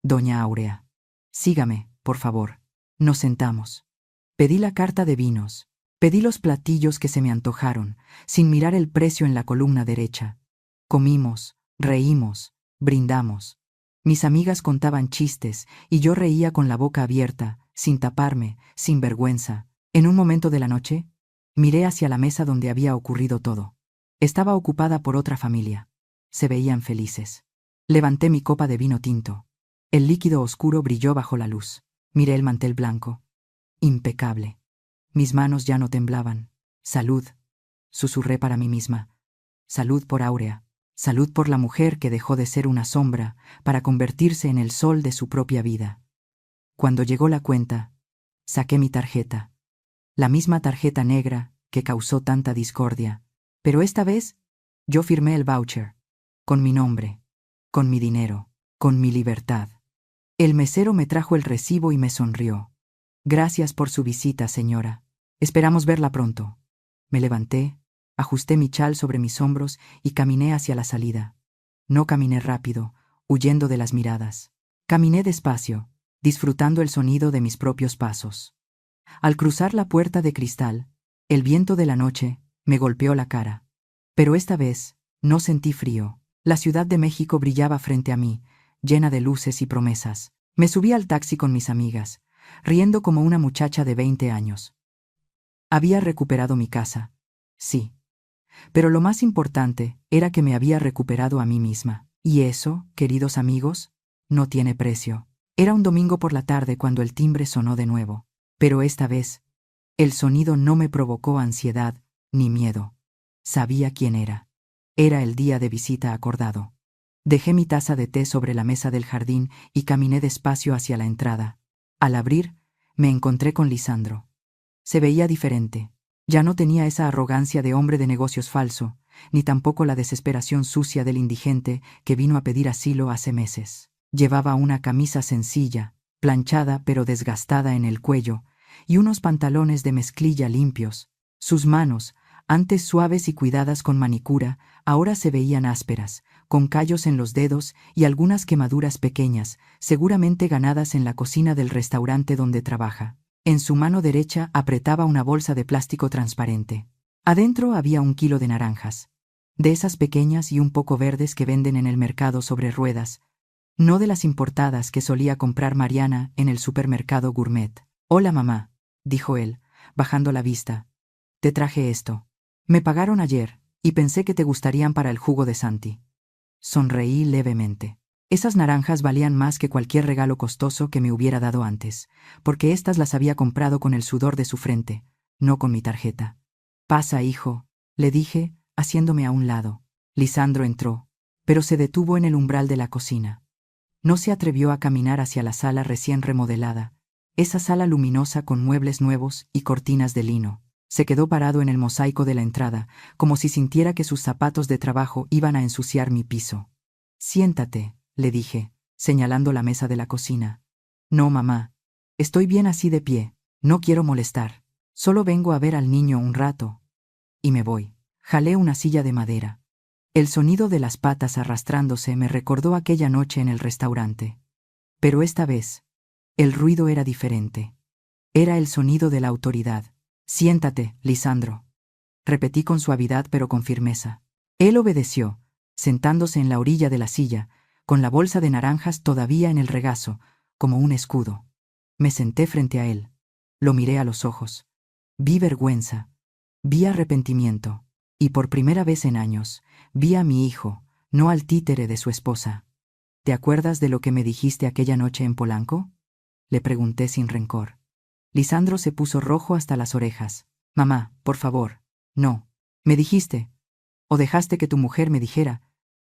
S2: Doña Aurea. Sígame, por favor. Nos sentamos. Pedí la carta de vinos. Pedí los platillos que se me antojaron, sin mirar el precio en la columna derecha. Comimos, reímos, brindamos. Mis amigas contaban chistes y yo reía con la boca abierta, sin taparme, sin vergüenza. En un momento de la noche, Miré hacia la mesa donde había ocurrido todo. Estaba ocupada por otra familia. Se veían felices. Levanté mi copa de vino tinto. El líquido oscuro brilló bajo la luz. Miré el mantel blanco. Impecable. Mis manos ya no temblaban. Salud, susurré para mí misma. Salud por Áurea. Salud por la mujer que dejó de ser una sombra para convertirse en el sol de su propia vida. Cuando llegó la cuenta, saqué mi tarjeta. La misma tarjeta negra que causó tanta discordia. Pero esta vez, yo firmé el voucher. Con mi nombre, con mi dinero, con mi libertad. El mesero me trajo el recibo y me sonrió. Gracias por su visita, señora. Esperamos verla pronto. Me levanté, ajusté mi chal sobre mis hombros y caminé hacia la salida. No caminé rápido, huyendo de las miradas. Caminé despacio, disfrutando el sonido de mis propios pasos. Al cruzar la puerta de cristal, el viento de la noche me golpeó la cara. Pero esta vez no sentí frío. La Ciudad de México brillaba frente a mí, llena de luces y promesas. Me subí al taxi con mis amigas, riendo como una muchacha de 20 años. Había recuperado mi casa. Sí. Pero lo más importante era que me había recuperado a mí misma. Y eso, queridos amigos, no tiene precio. Era un domingo por la tarde cuando el timbre sonó de nuevo. Pero esta vez, el sonido no me provocó ansiedad ni miedo. Sabía quién era. Era el día de visita acordado. Dejé mi taza de té sobre la mesa del jardín y caminé despacio hacia la entrada. Al abrir, me encontré con Lisandro. Se veía diferente. Ya no tenía esa arrogancia de hombre de negocios falso, ni tampoco la desesperación sucia del indigente que vino a pedir asilo hace meses. Llevaba una camisa sencilla, planchada pero desgastada en el cuello, y unos pantalones de mezclilla limpios. Sus manos, antes suaves y cuidadas con manicura, ahora se veían ásperas, con callos en los dedos y algunas quemaduras pequeñas, seguramente ganadas en la cocina del restaurante donde trabaja. En su mano derecha apretaba una bolsa de plástico transparente. Adentro había 1 kilo de naranjas, de esas pequeñas y un poco verdes que venden en el mercado sobre ruedas, no de las importadas que solía comprar Mariana en el supermercado gourmet. «Hola, mamá», dijo él, bajando la vista. «Te traje esto. Me pagaron ayer, y pensé que te gustarían para el jugo de Santi». Sonreí levemente. Esas naranjas valían más que cualquier regalo costoso que me hubiera dado antes, porque éstas las había comprado con el sudor de su frente, no con mi tarjeta. «Pasa, hijo», le dije, haciéndome a un lado. Lisandro entró, pero se detuvo en el umbral de la cocina. No se atrevió a caminar hacia la sala recién remodelada, esa sala luminosa con muebles nuevos y cortinas de lino. Se quedó parado en el mosaico de la entrada, como si sintiera que sus zapatos de trabajo iban a ensuciar mi piso. «Siéntate», le dije, señalando la mesa de la cocina. «No, mamá. Estoy bien así de pie. No quiero molestar. Solo vengo a ver al niño un rato. Y me voy». Jalé una silla de madera. El sonido de las patas arrastrándose me recordó aquella noche en el restaurante. Pero esta vez, el ruido era diferente. Era el sonido de la autoridad. «Siéntate, Lisandro», repetí con suavidad pero con firmeza. Él obedeció, sentándose en la orilla de la silla, con la bolsa de naranjas todavía en el regazo, como un escudo. Me senté frente a él. Lo miré a los ojos. Vi vergüenza. Vi arrepentimiento. Y por primera vez en años, vi a mi hijo, no al títere de su esposa. «¿Te acuerdas de lo que me dijiste aquella noche en Polanco?», le pregunté sin rencor. Lisandro se puso rojo hasta las orejas. «Mamá, por favor, no. Me dijiste, o dejaste que tu mujer me dijera,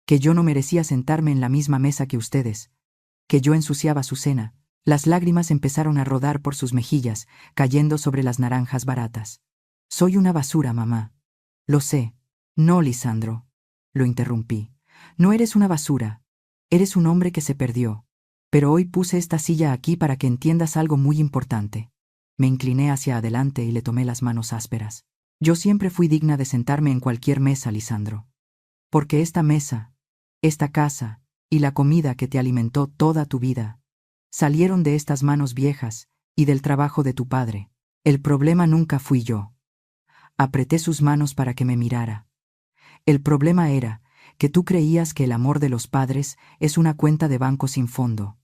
S2: que yo no merecía sentarme en la misma mesa que ustedes, que yo ensuciaba su cena». Las lágrimas empezaron a rodar por sus mejillas, cayendo sobre las naranjas baratas. «Soy una basura, mamá». «Lo sé». «No, Lisandro», lo interrumpí. «No eres una basura. Eres un hombre que se perdió. Pero hoy puse esta silla aquí para que entiendas algo muy importante». Me incliné hacia adelante y le tomé las manos ásperas. «Yo siempre fui digna de sentarme en cualquier mesa, Lisandro. Porque esta mesa, esta casa y la comida que te alimentó toda tu vida salieron de estas manos viejas y del trabajo de tu padre. El problema nunca fui yo». Apreté sus manos para que me mirara. «El problema era que tú creías que el amor de los padres es una cuenta de banco sin fondo.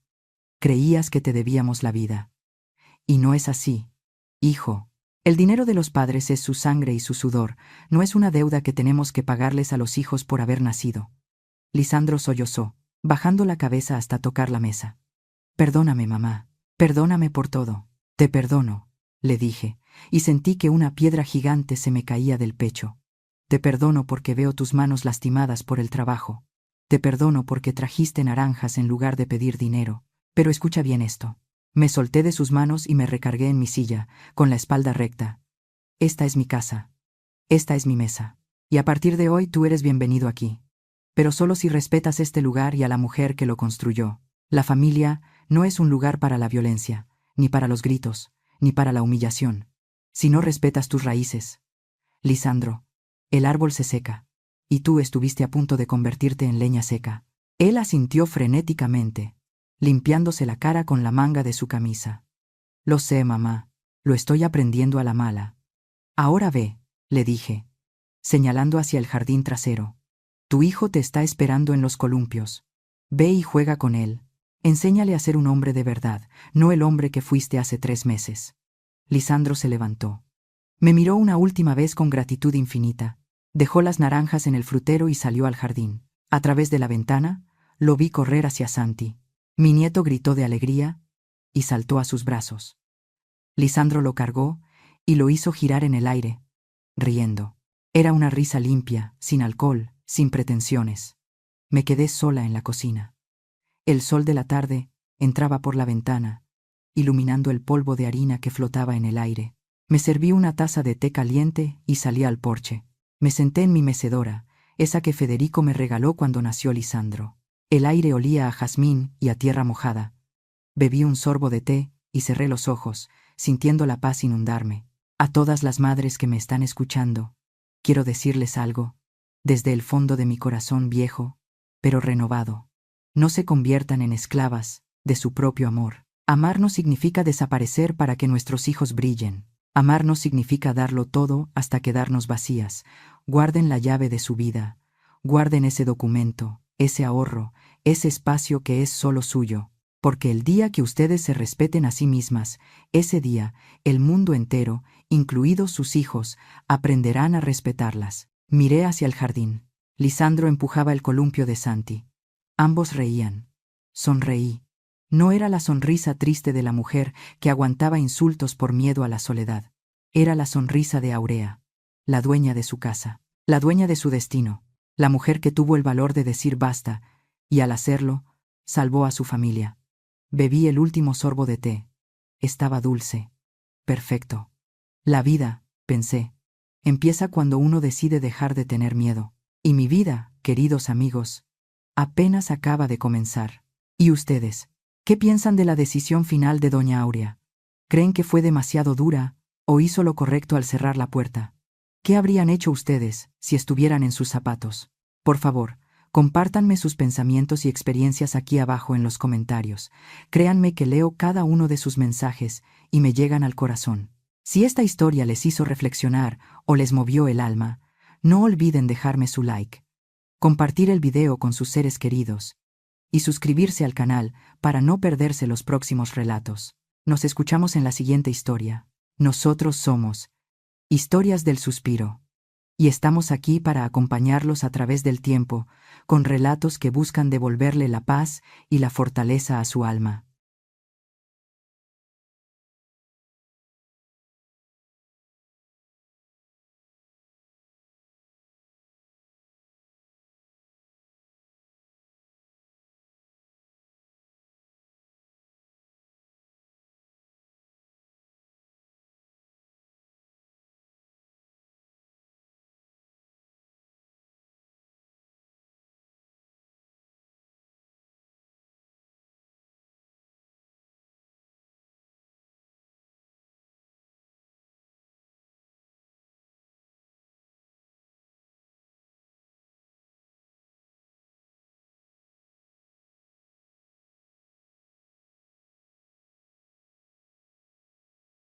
S2: Creías que te debíamos la vida. Y no es así, hijo. El dinero de los padres es su sangre y su sudor, no es una deuda que tenemos que pagarles a los hijos por haber nacido. Lisandro sollozó, bajando la cabeza hasta tocar la mesa. Perdóname, mamá, perdóname por todo. Te perdono, le dije, y sentí que una piedra gigante se me caía del pecho. Te perdono porque veo tus manos lastimadas por el trabajo. Te perdono porque trajiste naranjas en lugar de pedir dinero. Pero escucha bien esto. Me solté de sus manos y me recargué en mi silla, con la espalda recta. Esta es mi casa. Esta es mi mesa. Y a partir de hoy tú eres bienvenido aquí. Pero solo si respetas este lugar y a la mujer que lo construyó. La familia no es un lugar para la violencia, ni para los gritos, ni para la humillación. Si no respetas tus raíces. Lisandro, el árbol se seca. Y tú estuviste a punto de convertirte en leña seca. Él asintió frenéticamente, limpiándose la cara con la manga de su camisa. Lo sé, mamá, lo estoy aprendiendo a la mala. Ahora ve, le dije, señalando hacia el jardín trasero. Tu hijo te está esperando en los columpios. Ve y juega con él. Enséñale a ser un hombre de verdad, no el hombre que fuiste hace 3 meses. Lisandro se levantó. Me miró una última vez con gratitud infinita. Dejó las naranjas en el frutero y salió al jardín. A través de la ventana, lo vi correr hacia Santi. Mi nieto gritó de alegría y saltó a sus brazos. Lisandro lo cargó y lo hizo girar en el aire, riendo. Era una risa limpia, sin alcohol, sin pretensiones. Me quedé sola en la cocina. El sol de la tarde entraba por la ventana, iluminando el polvo de harina que flotaba en el aire. Me serví una taza de té caliente y salí al porche. Me senté en mi mecedora, esa que Federico me regaló cuando nació Lisandro. El aire olía a jazmín y a tierra mojada. Bebí un sorbo de té y cerré los ojos, sintiendo la paz inundarme. A todas las madres que me están escuchando, quiero decirles algo, desde el fondo de mi corazón viejo, pero renovado. No se conviertan en esclavas de su propio amor. Amar no significa desaparecer para que nuestros hijos brillen. Amar no significa darlo todo hasta quedarnos vacías. Guarden la llave de su vida. Guarden ese documento, ese ahorro, ese espacio que es solo suyo. Porque el día que ustedes se respeten a sí mismas, ese día, el mundo entero, incluidos sus hijos, aprenderán a respetarlas. Miré hacia el jardín. Lisandro empujaba el columpio de Santi. Ambos reían. Sonreí. No era la sonrisa triste de la mujer que aguantaba insultos por miedo a la soledad. Era la sonrisa de Aurea, la dueña de su casa, la dueña de su destino, la mujer que tuvo el valor de decir basta, y al hacerlo, salvó a su familia. Bebí el último sorbo de té. Estaba dulce. Perfecto. La vida, pensé, empieza cuando uno decide dejar de tener miedo. Y mi vida, queridos amigos, apenas acaba de comenzar. ¿Y ustedes? ¿Qué piensan de la decisión final de doña Aurea? ¿Creen que fue demasiado dura o hizo lo correcto al cerrar la puerta? ¿Qué habrían hecho ustedes si estuvieran en sus zapatos? Por favor, compártanme sus pensamientos y experiencias aquí abajo en los comentarios. Créanme que leo cada uno de sus mensajes y me llegan al corazón. Si esta historia les hizo reflexionar o les movió el alma, no olviden dejarme su like, compartir el video con sus seres queridos y suscribirse al canal para no perderse los próximos relatos. Nos escuchamos en la siguiente historia. Nosotros somos Historias del Suspiro. Y estamos aquí para acompañarlos a través del tiempo, con relatos que buscan devolverle la paz y la fortaleza a su alma.